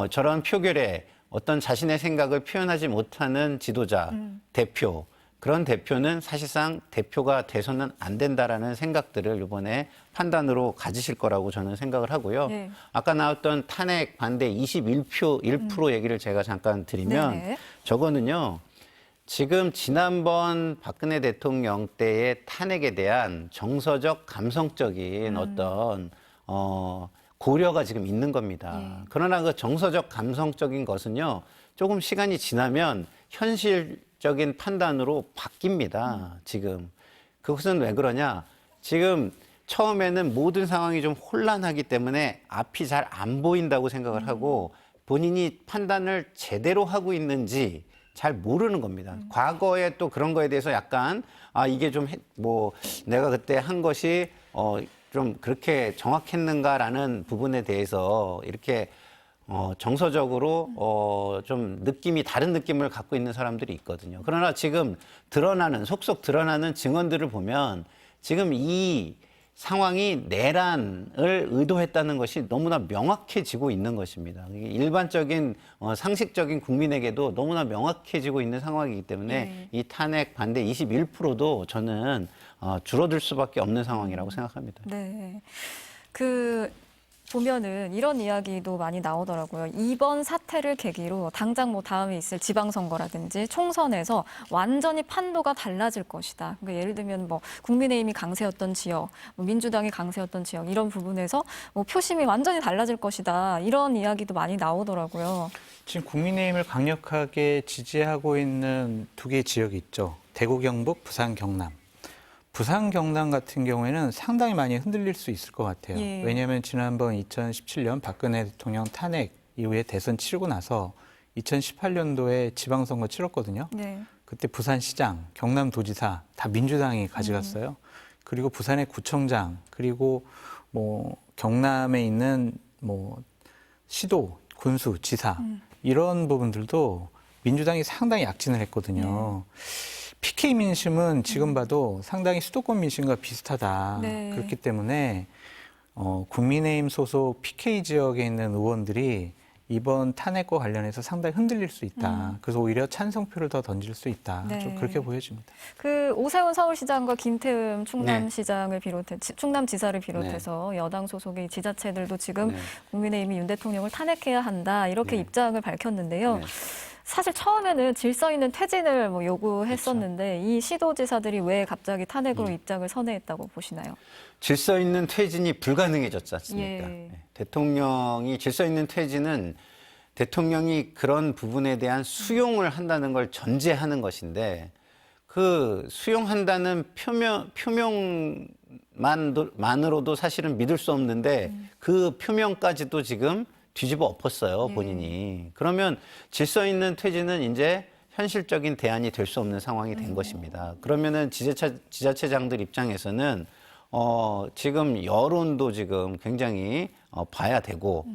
Speaker 3: 저런 표결에 어떤 자신의 생각을 표현하지 못하는 지도자, 대표, 그런 대표는 사실상 대표가 돼서는 안 된다라는 생각들을 이번에 판단으로 가지실 거라고 저는 생각을 하고요.
Speaker 1: 네.
Speaker 3: 아까 나왔던 탄핵 반대 21% 1% 얘기를 제가 잠깐 드리면
Speaker 1: 네네.
Speaker 3: 저거는요. 지금 지난번 박근혜 대통령 때의 탄핵에 대한 정서적, 감성적인 어떤 고려가 지금 있는 겁니다. 그러나 그 정서적, 감성적인 것은요, 조금 시간이 지나면 현실적인 판단으로 바뀝니다. 지금 그것은 왜 그러냐? 지금 처음에는 모든 상황이 좀 혼란하기 때문에 앞이 잘 안 보인다고 생각을 하고 본인이 판단을 제대로 하고 있는지 잘 모르는 겁니다. 과거에 또 그런 거에 대해서 약간 이게 좀 뭐 내가 그때 한 것이 좀 그렇게 정확했는가라는 부분에 대해서 이렇게 정서적으로 좀 느낌이 다른 느낌을 갖고 있는 사람들이 있거든요. 그러나 지금 드러나는 속속 드러나는 증언들을 보면 지금 이 상황이 내란을 의도했다는 것이 너무나 명확해지고 있는 것입니다. 이게 일반적인 상식적인 국민에게도 너무나 명확해지고 있는 상황이기 때문에 이 탄핵 반대 21%도 저는 줄어들 수밖에 없는 상황이라고 생각합니다.
Speaker 1: 네. 보면은 이런 이야기도 많이 나오더라고요. 이번 사태를 계기로 당장 뭐 다음에 있을 지방선거라든지 총선에서 완전히 판도가 달라질 것이다. 그러니까 예를 들면 뭐 국민의힘이 강세였던 지역, 뭐 민주당이 강세였던 지역 이런 부분에서 뭐 표심이 완전히 달라질 것이다. 이런 이야기도 많이 나오더라고요.
Speaker 2: 지금 국민의힘을 강력하게 지지하고 있는 두 개의 지역이 있죠. 대구, 경북, 부산, 경남. 부산, 경남 같은 경우에는 상당히 많이 흔들릴 수 있을 것 같아요.
Speaker 1: 예.
Speaker 2: 왜냐하면 지난번 2017년 박근혜 대통령 탄핵 이후에 대선 치르고 나서 2018년도에 지방선거 치렀거든요.
Speaker 1: 네.
Speaker 2: 그때 부산시장, 경남도지사 다 민주당이 가져갔어요. 그리고 부산의 구청장, 그리고 뭐 경남에 있는 뭐 시도, 군수, 지사 이런 부분들도 민주당이 상당히 약진을 했거든요. PK 민심은 지금 봐도 상당히 수도권 민심과 비슷하다.
Speaker 1: 네.
Speaker 2: 그렇기 때문에 국민의힘 소속 PK 지역에 있는 의원들이 이번 탄핵과 관련해서 상당히 흔들릴 수 있다. 그래서 오히려 찬성표를 더 던질 수 있다.
Speaker 1: 네.
Speaker 2: 좀 그렇게 보여집니다.
Speaker 1: 오세훈 서울시장과 김태흠 충남시장을 충남지사를 비롯해서 여당 소속의 지자체들도 지금
Speaker 3: 네.
Speaker 1: 국민의힘이 윤 대통령을 탄핵해야 한다 이렇게 입장을 밝혔는데요.
Speaker 3: 네.
Speaker 1: 사실 처음에는 질서 있는 퇴진을 뭐 요구했었는데 이 시도지사들이 왜 갑자기 탄핵으로 입장을 선회했다고 보시나요?
Speaker 3: 질서 있는 퇴진이 불가능해졌지 않습니까?
Speaker 1: 예.
Speaker 3: 네. 대통령이 질서 있는 퇴진은 대통령이 그런 부분에 대한 수용을 한다는 걸 전제하는 것인데 그 수용한다는 표명만으로도 사실은 믿을 수 없는데 그 표명까지도 지금 뒤집어 엎었어요, 본인이. 그러면 질서 있는 퇴진은 이제 현실적인 대안이 될 수 없는 상황이 된 것입니다. 그러면은 지자체장들 입장에서는 지금 여론도 지금 굉장히 봐야 되고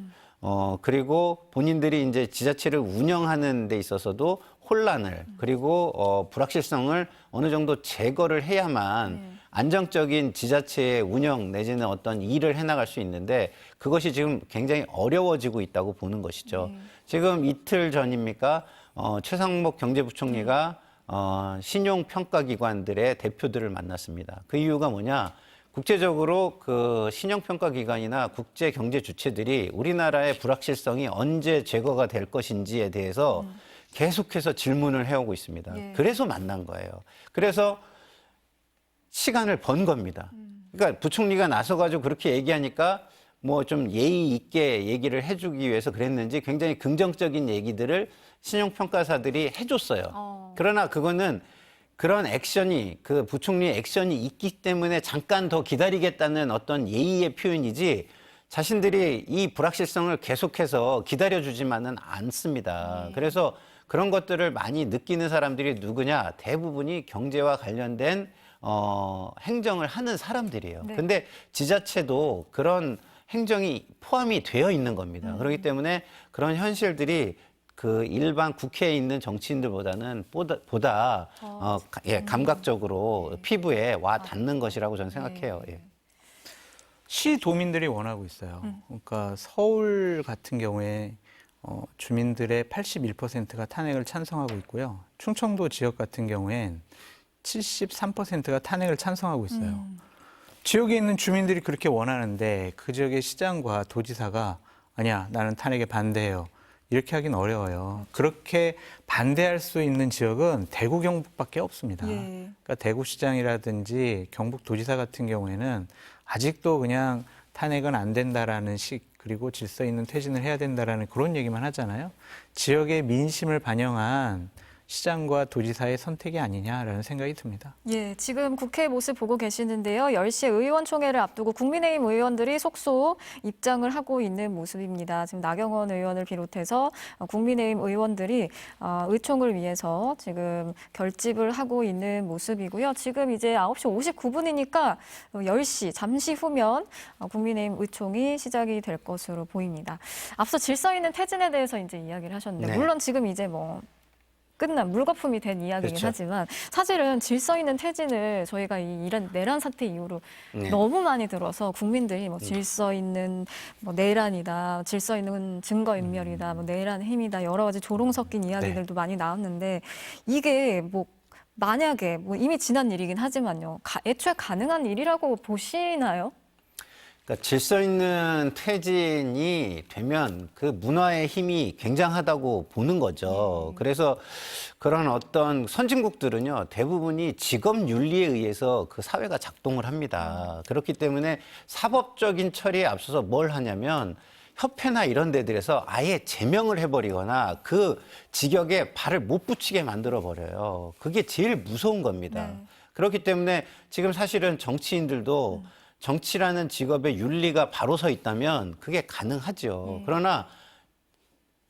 Speaker 3: 그리고 본인들이 이제 지자체를 운영하는 데 있어서도 혼란을 그리고 불확실성을 어느 정도 제거를 해야만 안정적인 지자체의 운영 내지는 어떤 일을 해나갈 수 있는데 그것이 지금 굉장히 어려워지고 있다고 보는 것이죠. 지금 이틀 전입니까? 최상목 경제부총리가 신용평가기관들의 대표들을 만났습니다. 그 이유가 뭐냐? 국제적으로 그 신용평가기관이나 국제경제 주체들이 우리나라의 불확실성이 언제 제거가 될 것인지에 대해서 계속해서 질문을 해오고 있습니다.
Speaker 1: 예.
Speaker 3: 그래서 만난 거예요. 그래서 시간을 번 겁니다. 그러니까 부총리가 나서가지고 그렇게 얘기하니까 뭐 좀 예의 있게 얘기를 해주기 위해서 그랬는지 굉장히 긍정적인 얘기들을 신용평가사들이 해줬어요. 그러나 그거는 그런 액션이 그 부총리의 액션이 있기 때문에 잠깐 더 기다리겠다는 어떤 예의의 표현이지 자신들이 이 불확실성을 계속해서 기다려주지만은 않습니다. 그래서 그런 것들을 많이 느끼는 사람들이 누구냐? 대부분이 경제와 관련된 행정을 하는 사람들이에요.
Speaker 1: 네.
Speaker 3: 근데 지자체도 그런 행정이 포함이 되어 있는 겁니다. 그렇기 때문에 그런 현실들이 그 일반 국회에 있는 정치인들보다는 보다 감각적으로 피부에 와 닿는 것이라고 저는 생각해요. 예.
Speaker 2: 시도민들이 원하고 있어요. 그러니까 서울 같은 경우에 주민들의 81%가 탄핵을 찬성하고 있고요. 충청도 지역 같은 경우엔 73%가 탄핵을 찬성하고 있어요. 지역에 있는 주민들이 그렇게 원하는데 그 지역의 시장과 도지사가 아니야, 나는 탄핵에 반대해요. 이렇게 하긴 어려워요. 그렇게 반대할 수 있는 지역은 대구, 경북밖에 없습니다.
Speaker 1: 예.
Speaker 2: 그러니까 대구시장이라든지 경북도지사 같은 경우에는 아직도 그냥 탄핵은 안 된다라는 그리고 질서 있는 퇴진을 해야 된다라는 그런 얘기만 하잖아요. 지역의 민심을 반영한 시장과 도지사의 선택이 아니냐라는 생각이 듭니다.
Speaker 1: 예, 지금 국회 모습 보고 계시는데요. 10시 의원총회를 앞두고 국민의힘 의원들이 속속 입장을 하고 있는 모습입니다. 지금 나경원 의원을 비롯해서 국민의힘 의원들이 의총을 위해서 지금 결집을 하고 있는 모습이고요. 지금 이제 9시 59분이니까 10시 잠시 후면 국민의힘 의총이 시작이 될 것으로 보입니다. 앞서 질서 있는 퇴진에 대해서 이제 이야기를 하셨는데
Speaker 3: 네.
Speaker 1: 물론 지금 이제 뭐 끝난 물거품이 된 이야기이긴
Speaker 3: 그렇죠.
Speaker 1: 하지만 사실은 질서 있는 퇴진을 저희가 이런 내란 사태 이후로
Speaker 3: 네.
Speaker 1: 너무 많이 들어서 국민들이 뭐 질서 있는 뭐 내란이다, 질서 있는 증거인멸이다, 뭐 내란 힘이다 여러 가지 조롱 섞인 이야기들도 많이 나왔는데 이게 뭐 만약에 뭐 이미 지난 일이긴 하지만요, 애초에 가능한 일이라고 보시나요?
Speaker 3: 그러니까 질서 있는 퇴진이 되면 그 문화의 힘이 굉장하다고 보는 거죠. 그래서 그런 어떤 선진국들은요, 대부분이 직업 윤리에 의해서 그 사회가 작동을 합니다. 그렇기 때문에 사법적인 처리에 앞서서 뭘 하냐면 협회나 이런 데들에서 아예 제명을 해버리거나 그 직역에 발을 못 붙이게 만들어 버려요. 그게 제일 무서운 겁니다.
Speaker 1: 네.
Speaker 3: 그렇기 때문에 지금 사실은 정치인들도 정치라는 직업의 윤리가 바로 서 있다면 그게 가능하죠. 그러나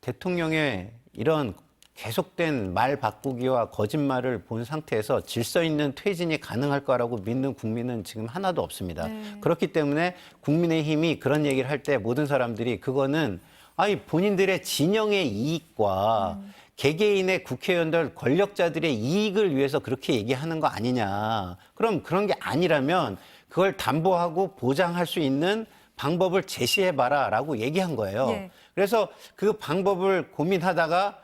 Speaker 3: 대통령의 이런 계속된 말 바꾸기와 거짓말을 본 상태에서 질서 있는 퇴진이 가능할 거라고 믿는 국민은 지금 하나도 없습니다. 그렇기 때문에 국민의힘이 그런 얘기를 할 때 모든 사람들이 그거는 본인들의 진영의 이익과 개개인의 국회의원들 권력자들의 이익을 위해서 그렇게 얘기하는 거 아니냐. 그럼 그런 게 아니라면 그걸 담보하고 보장할 수 있는 방법을 제시해봐라라고 얘기한 거예요.
Speaker 1: 예.
Speaker 3: 그래서 그 방법을 고민하다가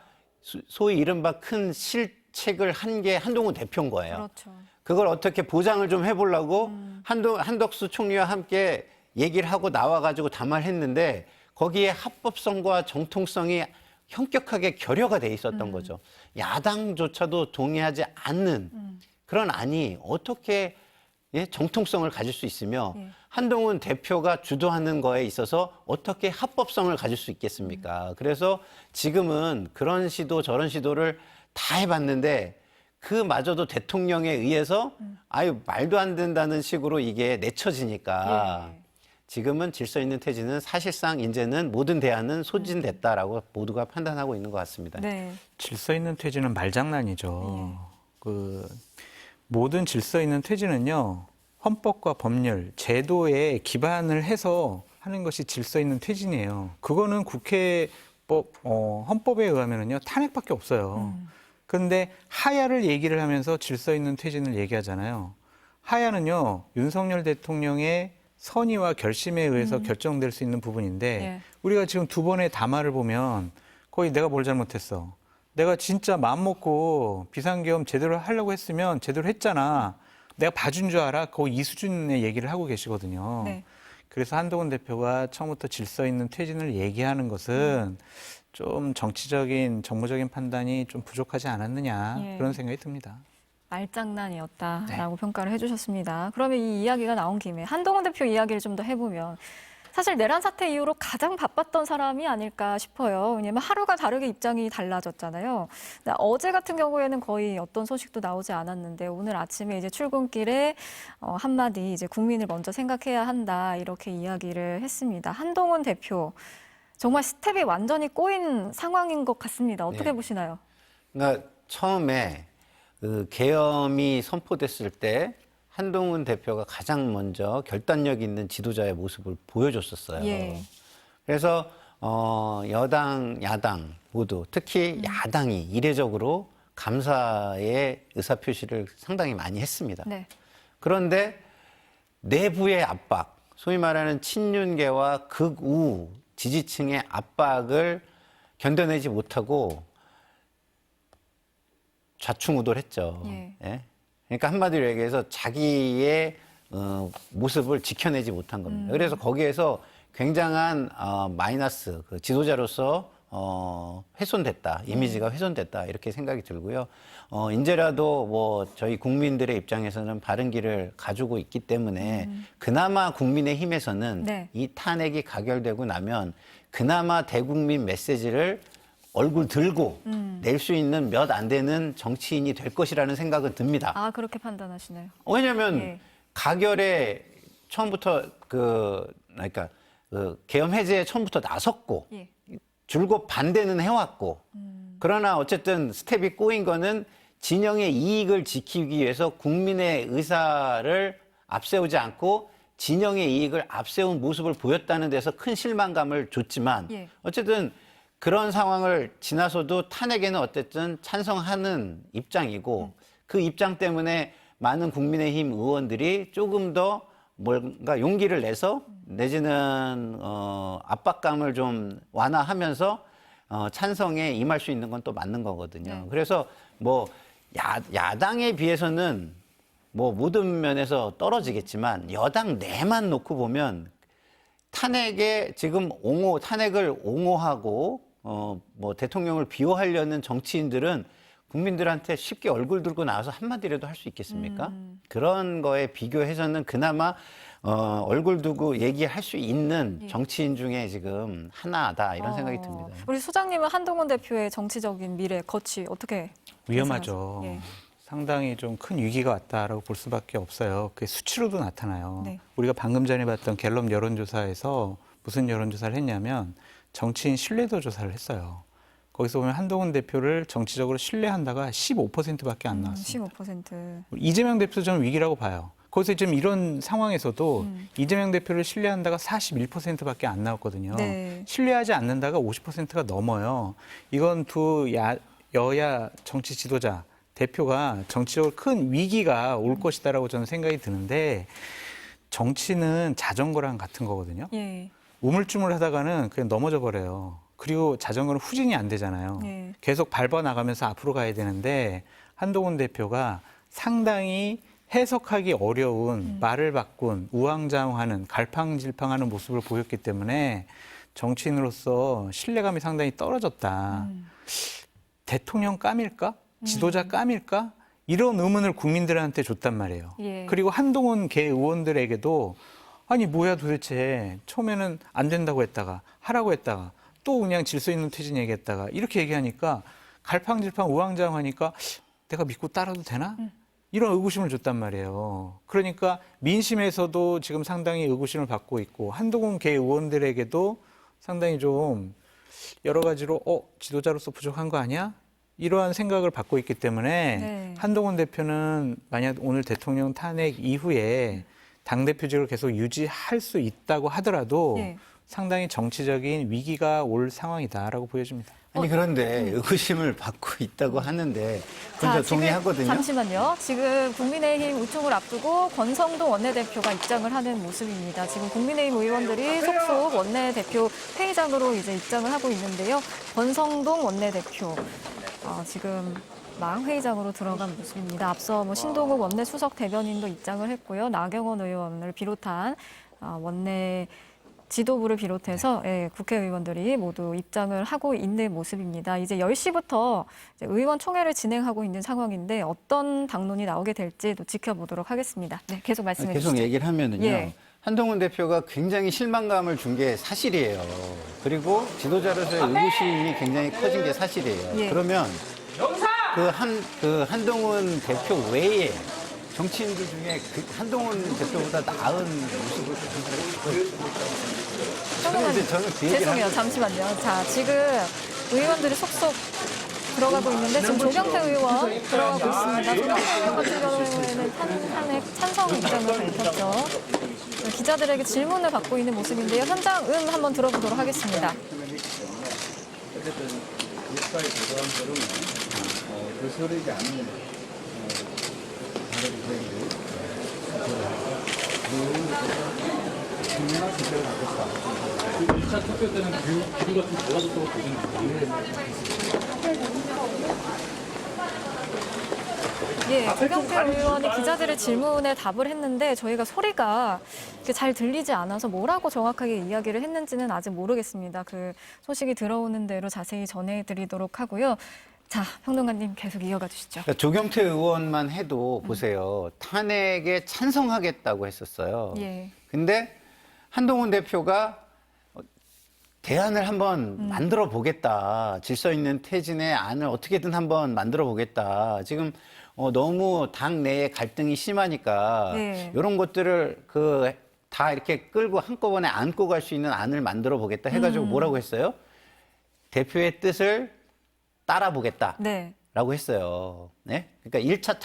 Speaker 3: 소위 이른바 큰 실책을 한 게 한동훈 대표인 거예요.
Speaker 1: 그렇죠.
Speaker 3: 그걸 어떻게 보장을 좀 해보려고 한덕수 총리와 함께 얘기를 하고 나와가지고 담화를 했는데 거기에 합법성과 정통성이 현격하게 결여가 돼 있었던 거죠. 야당조차도 동의하지 않는 그런 안이 어떻게 정통성을 가질 수 있으며 한동훈 대표가 주도하는 거에 있어서 어떻게 합법성을 가질 수 있겠습니까? 그래서 지금은 그런 시도 저런 시도를 다 해봤는데 그마저도 대통령에 의해서 말도 안 된다는 식으로 이게 내쳐지니까 지금은 질서 있는 퇴진은 사실상 이제는 모든 대안은 소진됐다라고 모두가 판단하고 있는 것 같습니다.
Speaker 1: 네.
Speaker 2: 질서 있는 퇴진은 말장난이죠. 모든 질서 있는 퇴진은요, 헌법과 법률, 제도에 기반을 해서 하는 것이 질서 있는 퇴진이에요. 그거는 헌법에 의하면은요, 탄핵밖에 없어요. 그런데 하야를 얘기를 하면서 질서 있는 퇴진을 얘기하잖아요. 하야는요, 윤석열 대통령의 선의와 결심에 의해서 결정될 수 있는 부분인데 우리가 지금 두 번의 담화를 보면 거의 내가 뭘 잘못했어. 내가 진짜 마음 먹고 비상계엄 제대로 하려고 했으면 제대로 했잖아. 내가 봐준 줄 알아? 거의 이 수준의 얘기를 하고 계시거든요.
Speaker 1: 네.
Speaker 2: 그래서 한동훈 대표가 처음부터 질서 있는 퇴진을 얘기하는 것은 좀 정치적인, 정무적인 판단이 좀 부족하지 않았느냐 그런 생각이 듭니다.
Speaker 1: 말장난이었다라고 평가를 해주셨습니다. 그러면 이 이야기가 나온 김에 한동훈 대표 이야기를 좀 더 해보면 사실 내란 사태 이후로 가장 바빴던 사람이 아닐까 싶어요. 왜냐하면 하루가 다르게 입장이 달라졌잖아요. 어제 같은 경우에는 거의 어떤 소식도 나오지 않았는데 오늘 아침에 이제 출근길에 한마디 이제 국민을 먼저 생각해야 한다 이렇게 이야기를 했습니다. 한동훈 대표 정말 스텝이 완전히 꼬인 상황인 것 같습니다. 어떻게
Speaker 3: 네.
Speaker 1: 보시나요?
Speaker 3: 그러니까 처음에 그 계엄이 선포됐을 때 한동훈 대표가 가장 먼저 결단력 있는 지도자의 모습을 보여줬었어요.
Speaker 1: 예.
Speaker 3: 그래서 여당, 야당 모두 특히 야당이 이례적으로 감사의 의사표시를 상당히 많이 했습니다.
Speaker 1: 네.
Speaker 3: 그런데 내부의 압박, 소위 말하는 친윤계와 극우 지지층의 압박을 견뎌내지 못하고 좌충우돌했죠.
Speaker 1: 예.
Speaker 3: 예? 그러니까 한마디로 얘기해서 자기의 모습을 지켜내지 못한 겁니다. 그래서 거기에서 굉장한 마이너스, 그 지도자로서 훼손됐다, 이미지가 훼손됐다 이렇게 생각이 들고요. 이제라도 뭐 저희 국민들의 입장에서는 바른 길을 가지고 있기 때문에 그나마 국민의힘에서는
Speaker 1: 네.
Speaker 3: 이 탄핵이 가결되고 나면 그나마 대국민 메시지를 얼굴 들고 낼 수 있는 몇 안 되는 정치인이 될 것이라는 생각은 듭니다.
Speaker 1: 아, 그렇게 판단하시네요.
Speaker 3: 왜냐하면
Speaker 1: 예.
Speaker 3: 가결에 처음부터 그러니까 계엄 해제에 처음부터 나섰고
Speaker 1: 예.
Speaker 3: 줄곧 반대는 해왔고 그러나 어쨌든 스텝이 꼬인 거는 진영의 이익을 지키기 위해서 국민의 의사를 앞세우지 않고 진영의 이익을 앞세운 모습을 보였다는 데서 큰 실망감을 줬지만
Speaker 1: 예.
Speaker 3: 어쨌든 그런 상황을 지나서도 탄핵에는 어쨌든 찬성하는 입장이고 그 입장 때문에 많은 국민의힘 의원들이 조금 더 뭔가 용기를 내서 내지는 압박감을 좀 완화하면서 찬성에 임할 수 있는 건 또 맞는 거거든요.
Speaker 1: 네.
Speaker 3: 그래서 뭐 야당에 비해서는 뭐 모든 면에서 떨어지겠지만 여당 내만 놓고 보면 탄핵에 지금 탄핵을 옹호하고 뭐 대통령을 비호하려는 정치인들은 국민들한테 쉽게 얼굴 들고 나와서 한마디라도 할 수 있겠습니까? 그런 거에 비교해서는 그나마 얼굴 두고 얘기할 수 있는 정치인 중에 지금 하나다 이런 생각이 듭니다.
Speaker 1: 우리 소장님은 한동훈 대표의 정치적인 미래, 거취 어떻게
Speaker 2: 위험하죠.
Speaker 1: 예상하세요? 예.
Speaker 2: 상당히 좀 큰 위기가 왔다라고 볼 수밖에 없어요. 그게 수치로도 나타나요.
Speaker 1: 네.
Speaker 2: 우리가 방금 전에 봤던 갤럽 여론조사에서 무슨 여론조사를 했냐면 정치인 신뢰도 조사를 했어요. 거기서 보면 한동훈 대표를 정치적으로 신뢰한다가 15%밖에 안 나왔습니다.
Speaker 1: 15%.
Speaker 2: 이재명 대표도 저는 위기라고 봐요. 거기서 지금 이런 상황에서도 이재명 대표를 신뢰한다가 41%밖에 안 나왔거든요.
Speaker 1: 네.
Speaker 2: 신뢰하지 않는다가 50%가 넘어요. 이건 두 여야 정치 지도자 대표가 정치적으로 큰 위기가 올 것이다라고 저는 생각이 드는데 정치는 자전거랑 같은 거거든요.
Speaker 1: 예.
Speaker 2: 우물쭈물 하다가는 그냥 넘어져 버려요. 그리고 자전거는 후진이 안 되잖아요.
Speaker 1: 예.
Speaker 2: 계속 밟아 나가면서 앞으로 가야 되는데 한동훈 대표가 상당히 해석하기 어려운 말을 바꾼 우왕좌왕하는 갈팡질팡하는 모습을 보였기 때문에 정치인으로서 신뢰감이 상당히 떨어졌다. 대통령 깜일까? 지도자 깜일까? 이런 의문을 국민들한테 줬단 말이에요.
Speaker 1: 예.
Speaker 2: 그리고 한동훈 개 의원들에게도 아니 뭐야 도대체 처음에는 안 된다고 했다가 하라고 했다가 또 그냥 질서 있는 퇴진 얘기했다가 이렇게 얘기하니까 갈팡질팡 우왕좌왕하니까 내가 믿고 따라도 되나? 이런 의구심을 줬단 말이에요. 그러니까 민심에서도 지금 상당히 의구심을 받고 있고 한동훈 개 의원들에게도 상당히 좀 여러 가지로 지도자로서 부족한 거 아니야? 이러한 생각을 받고 있기 때문에
Speaker 1: 네.
Speaker 2: 한동훈 대표는 만약 오늘 대통령 탄핵 이후에 당대표직을 계속 유지할 수 있다고 하더라도
Speaker 1: 예.
Speaker 2: 상당히 정치적인 위기가 올 상황이다라고 보여집니다.
Speaker 3: 아니 그런데 의구심을 받고 있다고 하는데 그건 저
Speaker 1: 지금
Speaker 3: 동의하거든요.
Speaker 1: 잠시만요. 지금 국민의힘 우총을 앞두고 권성동 원내대표가 입장을 하는 모습입니다. 지금 국민의힘 의원들이 속속 원내대표 회의장으로 이제 입장을 하고 있는데요. 권성동 원내대표 지금 회의장으로 들어간 모습입니다. 앞서 신동욱 원내 수석 대변인도 입장을 했고요. 나경원 의원을 비롯한 원내 지도부를 비롯해서 국회의원들이 모두 입장을 하고 있는 모습입니다. 이제 10시부터 의원총회를 진행하고 있는 상황인데 어떤 당론이 나오게 될지 또 지켜보도록 하겠습니다. 네, 계속 말씀해 주시죠.
Speaker 3: 계속 얘기를 하면은요.
Speaker 1: 예.
Speaker 3: 한동훈 대표가 굉장히 실망감을 준 게 사실이에요. 그리고 지도자로서의 의구심이 굉장히 커진 게 사실이에요.
Speaker 1: 예.
Speaker 3: 그러면 한동훈 대표 외에 정치인들 중에 한동훈 대표보다 나은 모습을 저는 그 얘기를
Speaker 1: 죄송해요. 잠시만요. 자, 지금 의원들이 속속 들어가고 있는데 지금 조경태 의원 들어가고 있습니다. 조경태 의원 같은 경우에는 탄핵 찬성 입장을 밝혔죠. 기자들에게 질문을 받고 있는 모습인데요. 현장음 한번 들어보도록 하겠습니다.
Speaker 4: 어쨌든 국가의 도도한 거는 서르지 않는 다른 대행들 분명한 선택을 하겠다. 1차 투표 때는 기류가 좀 달라졌다고 보시는 거예요?
Speaker 1: 예, 조경태 의원이 기자들의 질문에 답을 했는데 저희가 소리가 이렇게 잘 들리지 않아서 뭐라고 정확하게 이야기를 했는지는 아직 모르겠습니다. 그 소식이 들어오는 대로 자세히 전해드리도록 하고요. 자, 평론가님 계속 이어가 주시죠.
Speaker 3: 그러니까 조경태 의원만 해도 보세요. 탄핵에 찬성하겠다고 했었어요.
Speaker 1: 예.
Speaker 3: 근데 한동훈 대표가 대안을 한번 만들어 보겠다. 질서 있는 퇴진의 안을 어떻게든 한번 만들어 보겠다. 지금 너무 당 내에 갈등이 심하니까
Speaker 1: 네.
Speaker 3: 이런 것들을 다 이렇게 끌고 한꺼번에 안고 갈 수 있는 안을 만들어 보겠다 해가지고 뭐라고 했어요? 대표의 뜻을 따라 보겠다.
Speaker 1: 네.
Speaker 3: 라고 했어요. 네? 그러니까 1차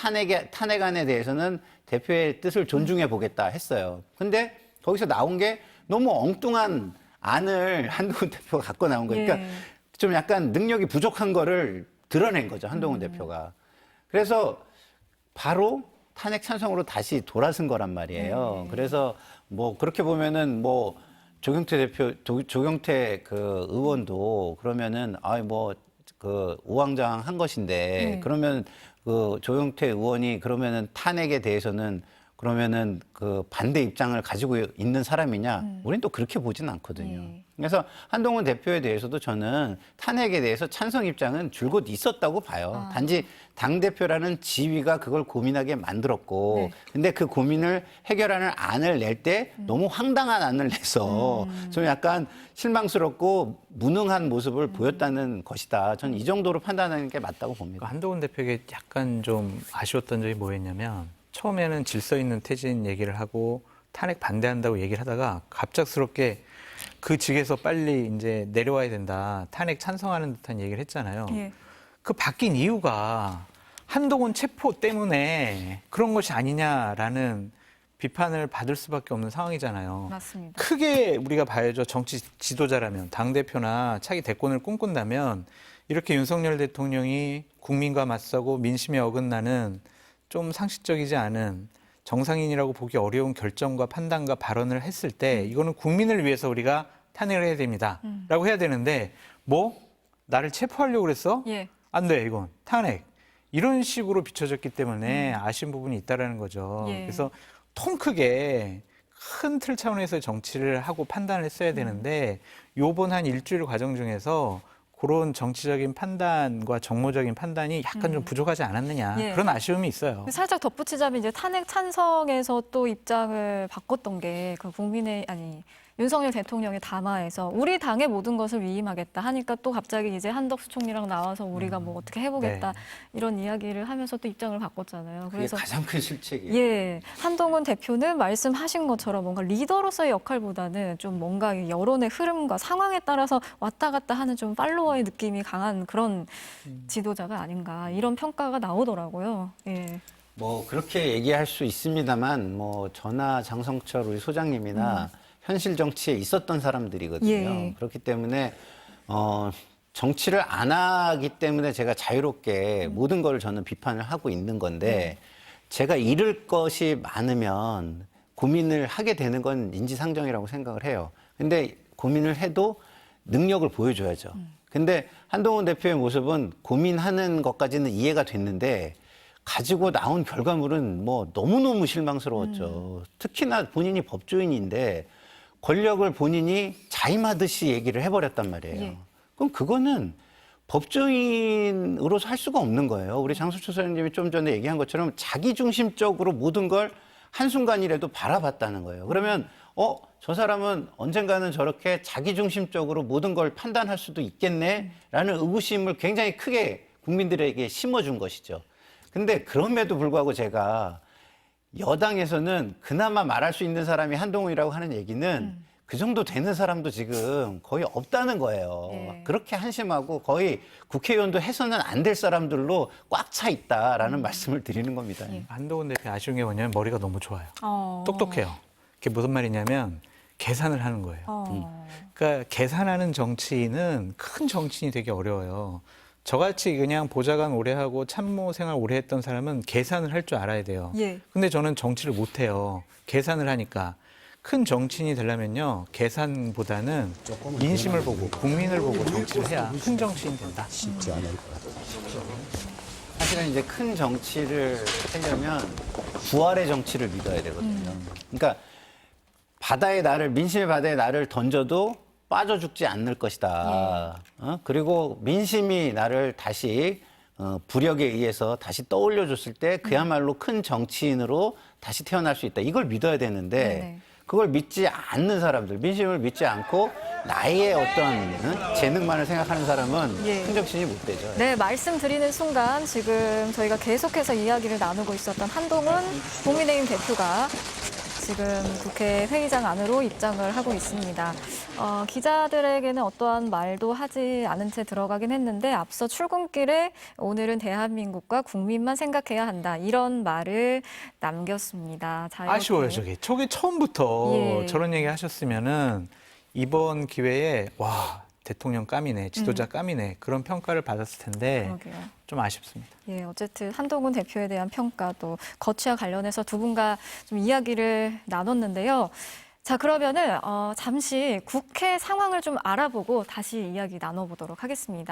Speaker 3: 탄핵안에 대해서는 대표의 뜻을 존중해 보겠다 했어요. 근데 거기서 나온 게 너무 엉뚱한 안을 한동훈 대표가 갖고 나온 거예요. 그러니까
Speaker 1: 예.
Speaker 3: 좀 약간 능력이 부족한 거를 드러낸 거죠, 한동훈 대표가. 그래서 바로 탄핵 찬성으로 다시 돌아선 거란 말이에요. 그래서 뭐 그렇게 보면은 뭐 조경태 그 의원도 그러면은 우왕좌왕한 것인데 그러면 그 조경태 의원이 그러면은 탄핵에 대해서는 그러면은 그 반대 입장을 가지고 있는 사람이냐? 우리는 또 그렇게 보진 않거든요. 그래서 한동훈 대표에 대해서도 저는 탄핵에 대해서 찬성 입장은 줄곧 있었다고 봐요. 단지 당대표라는 지위가 그걸 고민하게 만들었고,
Speaker 1: 네.
Speaker 3: 근데 그 고민을 해결하는 안을 낼 때 너무 황당한 안을 내서 좀 약간 실망스럽고 무능한 모습을 보였다는 것이다. 저는 이 정도로 판단하는 게 맞다고 봅니다.
Speaker 2: 한동훈 대표에게 약간 좀 아쉬웠던 점이 뭐였냐면 처음에는 질서 있는 퇴진 얘기를 하고 탄핵 반대한다고 얘기를 하다가 갑작스럽게 그 직에서 빨리 이제 내려와야 된다. 탄핵 찬성하는 듯한 얘기를 했잖아요.
Speaker 1: 예.
Speaker 2: 그 바뀐 이유가 한동훈 체포 때문에 그런 것이 아니냐라는 비판을 받을 수밖에 없는 상황이잖아요.
Speaker 1: 맞습니다.
Speaker 2: 크게 우리가 봐야죠. 정치 지도자라면 당대표나 차기 대권을 꿈꾼다면 이렇게 윤석열 대통령이 국민과 맞서고 민심에 어긋나는 좀 상식적이지 않은 정상인이라고 보기 어려운 결정과 판단과 발언을 했을 때 이거는 국민을 위해서 우리가 탄핵을 해야 됩니다. 라고 해야 되는데 뭐? 나를 체포하려고 그랬어?
Speaker 1: 예.
Speaker 2: 안 돼, 이건. 탄핵. 이런 식으로 비춰졌기 때문에 아쉬운 부분이 있다라는 거죠.
Speaker 1: 예.
Speaker 2: 그래서 통 크게 큰 틀 차원에서 정치를 하고 판단을 했어야 되는데 요번 한 일주일 과정 중에서 그런 정치적인 판단과 정무적인 판단이 약간 좀 부족하지 않았느냐
Speaker 1: 예.
Speaker 2: 그런 아쉬움이 있어요.
Speaker 1: 살짝 덧붙이자면 이제 탄핵 찬성에서 또 입장을 바꿨던 게 그 윤석열 대통령의 담화에서 우리 당의 모든 것을 위임하겠다 하니까 또 갑자기 이제 한덕수 총리랑 나와서 우리가 뭐 어떻게 해보겠다
Speaker 2: 네.
Speaker 1: 이런 이야기를 하면서 또 입장을 바꿨잖아요.
Speaker 3: 그게
Speaker 1: 그래서
Speaker 3: 가장 큰 실책이에요.
Speaker 1: 예, 한동훈 대표는 말씀하신 것처럼 뭔가 리더로서의 역할보다는 좀 뭔가 이 여론의 흐름과 상황에 따라서 왔다 갔다 하는 좀 팔로워의 느낌이 강한 그런 지도자가 아닌가 이런 평가가 나오더라고요. 예.
Speaker 3: 뭐 그렇게 얘기할 수 있습니다만 뭐 저나 장성철 우리 소장님이나 현실 정치에 있었던 사람들이거든요.
Speaker 1: 예.
Speaker 3: 그렇기 때문에 정치를 안 하기 때문에 제가 자유롭게 모든 걸 저는 비판을 하고 있는 건데 제가 잃을 것이 많으면 고민을 하게 되는 건 인지상정이라고 생각을 해요. 근데 고민을 해도 능력을 보여줘야죠. 근데 한동훈 대표의 모습은 고민하는 것까지는 이해가 됐는데 가지고 나온 결과물은 뭐 너무너무 실망스러웠죠. 특히나 본인이 법조인인데 권력을 본인이 자임하듯이 얘기를 해버렸단 말이에요.
Speaker 1: 예.
Speaker 3: 그럼 그거는 법조인으로서 할 수가 없는 거예요. 우리 장수철 소장님이 좀 전에 얘기한 것처럼 자기중심적으로 모든 걸 한순간이라도 바라봤다는 거예요. 그러면 저 사람은 언젠가는 저렇게 자기중심적으로 모든 걸 판단할 수도 있겠네라는 의구심을 굉장히 크게 국민들에게 심어준 것이죠. 근데 그럼에도 불구하고 제가 여당에서는 그나마 말할 수 있는 사람이 한동훈이라고 하는 얘기는 그 정도 되는 사람도 지금 거의 없다는 거예요.
Speaker 1: 예.
Speaker 3: 그렇게 한심하고 거의 국회의원도 해서는 안 될 사람들로 꽉 차 있다라는 말씀을 드리는 겁니다.
Speaker 2: 한동훈 대표 아쉬운 게 뭐냐면 머리가 너무 좋아요.
Speaker 1: 어.
Speaker 2: 똑똑해요. 그게 무슨 말이냐면 계산을 하는 거예요. 그러니까 계산하는 정치인은 큰 정치인이 되게 어려워요. 저같이 그냥 보좌관 오래 하고 참모 생활 오래 했던 사람은 계산을 할 줄 알아야 돼요.
Speaker 1: 예.
Speaker 2: 근데 저는 정치를 못 해요. 계산을 하니까. 큰 정치인이 되려면요. 계산보다는 민심을 보고 국민을 보고 정치를 해야 큰 정치인이 된다.
Speaker 5: 쉽지 않을 것 같아요.
Speaker 3: 사실은 이제 큰 정치를 하려면 부활의 정치를 믿어야 되거든요. 그러니까 민심의 바다에 나를 던져도 빠져 죽지 않을 것이다. 그리고 민심이 나를 다시 부력에 의해서 다시 떠올려 줬을 때 그야말로 큰 정치인으로 다시 태어날 수 있다. 이걸 믿어야 되는데
Speaker 1: 네네.
Speaker 3: 그걸 믿지 않는 사람들, 민심을 믿지 않고 나의 어떤 재능만을 생각하는 사람은
Speaker 1: 예.
Speaker 3: 큰 정치인이 못 되죠.
Speaker 1: 네, 말씀드리는 순간 지금 저희가 계속해서 이야기를 나누고 있었던 한동훈 국민의힘 대표가 지금 국회 회의장 안으로 입장을 하고 있습니다. 기자들에게는 어떠한 말도 하지 않은 채 들어가긴 했는데 앞서 출근길에 오늘은 대한민국과 국민만 생각해야 한다. 이런 말을 남겼습니다. 자, 이렇게.
Speaker 2: 아쉬워요, 저게. 저게 처음부터
Speaker 1: 예.
Speaker 2: 저런 얘기 하셨으면은 이번 기회에 와, 대통령 까미네, 지도자 까미네 그런 평가를 받았을 텐데
Speaker 1: 그러게요.
Speaker 2: 좀 아쉽습니다.
Speaker 1: 예, 어쨌든 한동훈 대표에 대한 평가도 거취와 관련해서 두 분과 좀 이야기를 나눴는데요. 자, 그러면은 잠시 국회 상황을 좀 알아보고 다시 이야기 나눠보도록 하겠습니다.